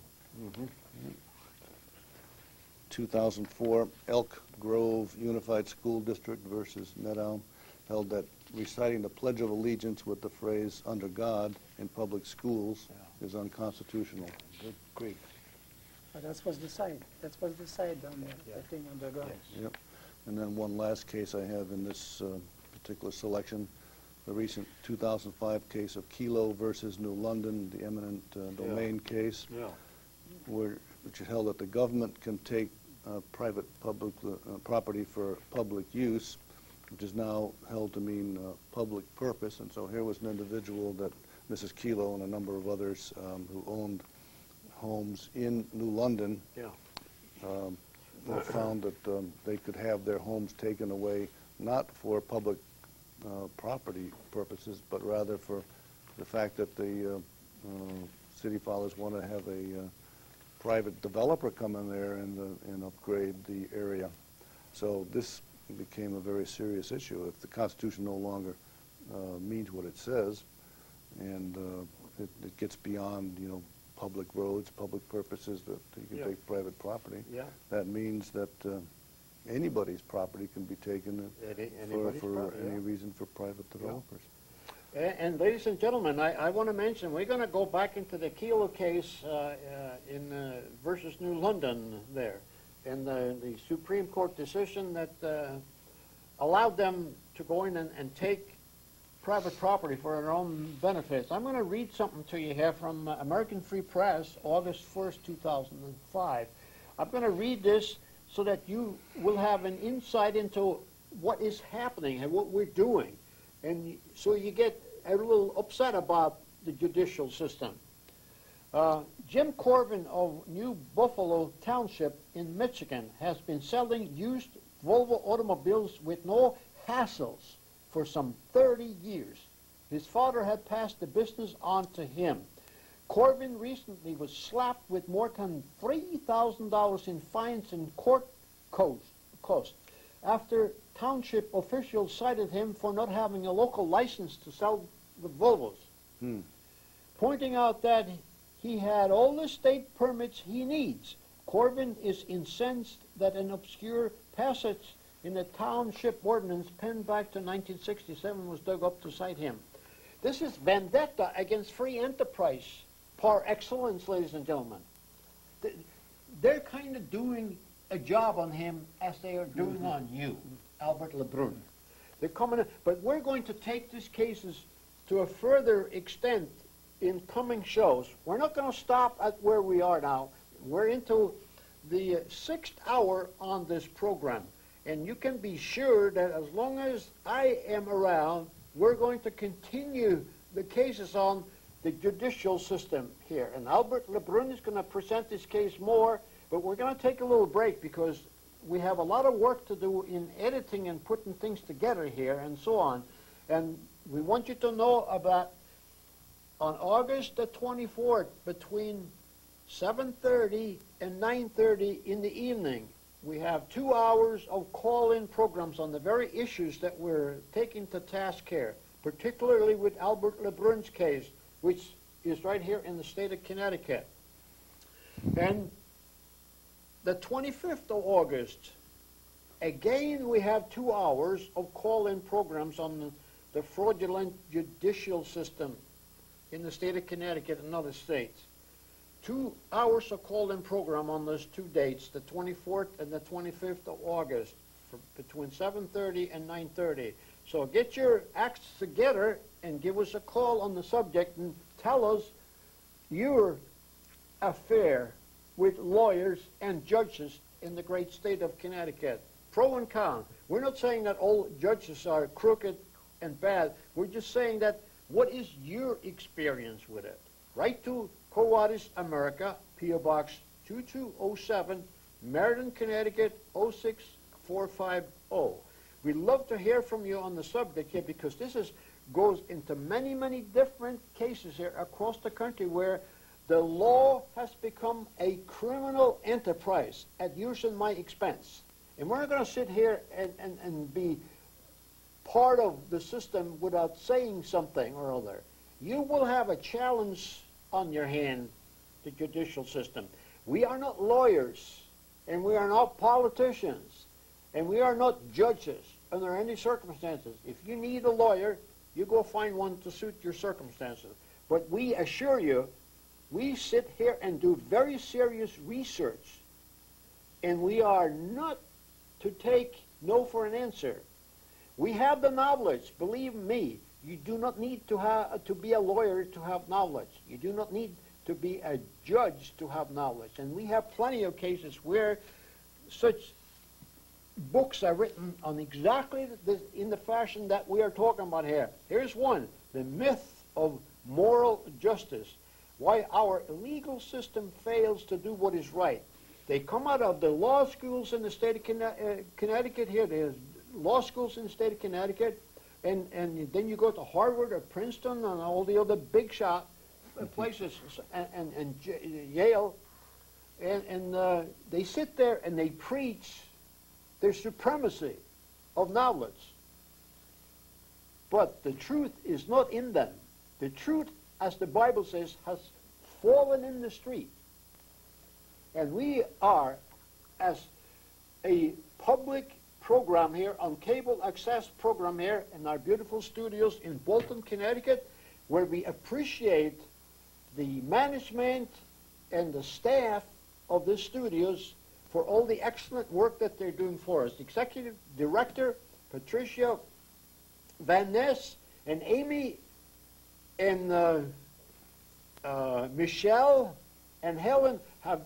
2004, Elk Grove Unified School District versus Meadow held that reciting the Pledge of Allegiance with the phrase "under God" in public schools is unconstitutional. Good grief. That was decided. That was decided on the thing under God. Yep. And then one last case I have in this particular selection, the recent 2005 case of Kelo versus New London, the eminent domain case, which held that the government can take private public property for public use, which is now held to mean public purpose. And so here was an individual that Mrs. Kelo and a number of others who owned homes in New London found that they could have their homes taken away not for public property purposes, but rather for the fact that the city fathers want to have a private developer come in there and upgrade the area. So this became a very serious issue. If the Constitution no longer means what it says, and it gets beyond, you know, public roads, public purposes, that you can take private property, that means that anybody's property can be taken for any reason for private developers. And ladies and gentlemen, I want to mention, we're going to go back into the Kelo case in versus New London there, and the Supreme Court decision that allowed them to go in and take private property for their own benefits. I'm going to read something to you here from American Free Press, August 1st, 2005. I'm going to read this so that you will have an insight into what is happening and what we're doing. And so you get a little upset about the judicial system. Jim Corbin of New Buffalo Township in Michigan has been selling used Volvo automobiles with no hassles for some 30 years. His father had passed the business on to him. Corbin recently was slapped with more than $3,000 in fines and court costs after township officials cited him for not having a local license to sell the Volvos, pointing out that he had all the state permits he needs. Corbin is incensed that an obscure passage in the township ordinance penned back to 1967 was dug up to cite him. This is vendetta against free enterprise, par excellence, ladies and gentlemen. They're kind of doing a job on him as they are doing on you, Albert Lebrun. They're coming in, but we're going to take these cases to a further extent in coming shows. We're not going to stop at where we are now. We're into the 6th hour on this program, and you can be sure that as long as I am around, we're going to continue the cases on the judicial system here. And Albert Lebrun is going to present this case more, but we're going to take a little break because we have a lot of work to do in editing and putting things together here and so on. And we want you to know about on August the 24th between 7:30 and 9:30 in the evening, we have 2 hours of call-in programs on the very issues that we're taking to task here, particularly with Albert Lebrun's case, which is right here in the state of Connecticut. And the 25th of August, again we have 2 hours of call-in programs on the fraudulent judicial system in the state of Connecticut and other states. 2 hours of call-in program on those 2 dates, the 24th and the 25th of August, between 7:30 and 9:30. So get your acts together and give us a call on the subject and tell us your affair with lawyers and judges in the great state of Connecticut. Pro and con. We're not saying that all judges are crooked and bad. We're just saying that what is your experience with it? Write to Coatis America, P.O. Box 2207, Meriden, Connecticut 06450. We'd love to hear from you on the subject here because this goes into many, many different cases here across the country where the law has become a criminal enterprise at yours and my expense. And we're not going to sit here and be part of the system without saying something or other. You will have a challenge on your hand, the judicial system. We are not lawyers, and we are not politicians, and we are not judges under any circumstances. If you need a lawyer, you go find one to suit your circumstances. But we assure you, we sit here and do very serious research, and we are not to take no for an answer. We have the knowledge. Believe me, you do not need to be a lawyer to have knowledge. You do not need to be a judge to have knowledge. And we have plenty of cases where such books are written on exactly in the fashion that we are talking about here. Here's one, The Myth of Moral Justice. Why our legal system fails to do what is right. They come out of the law schools in the state of Connecticut here. There's law schools in the state of Connecticut. And then you go to Harvard or Princeton and all the other big shot places and Yale. And they sit there and they preach their supremacy of knowledge. But the truth is not in them. The truth, as the Bible says, has fallen in the street. And we are, as a public program here on cable access program here in our beautiful studios in Bolton, Connecticut, where we appreciate the management and the staff of the studios for all the excellent work that they're doing for us. Executive Director Patricia Van Ness and Amy and Michelle and Helen have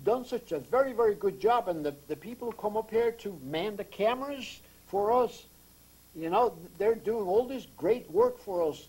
done such a very, very good job, and the people who come up here to man the cameras for us, you know, they're doing all this great work for us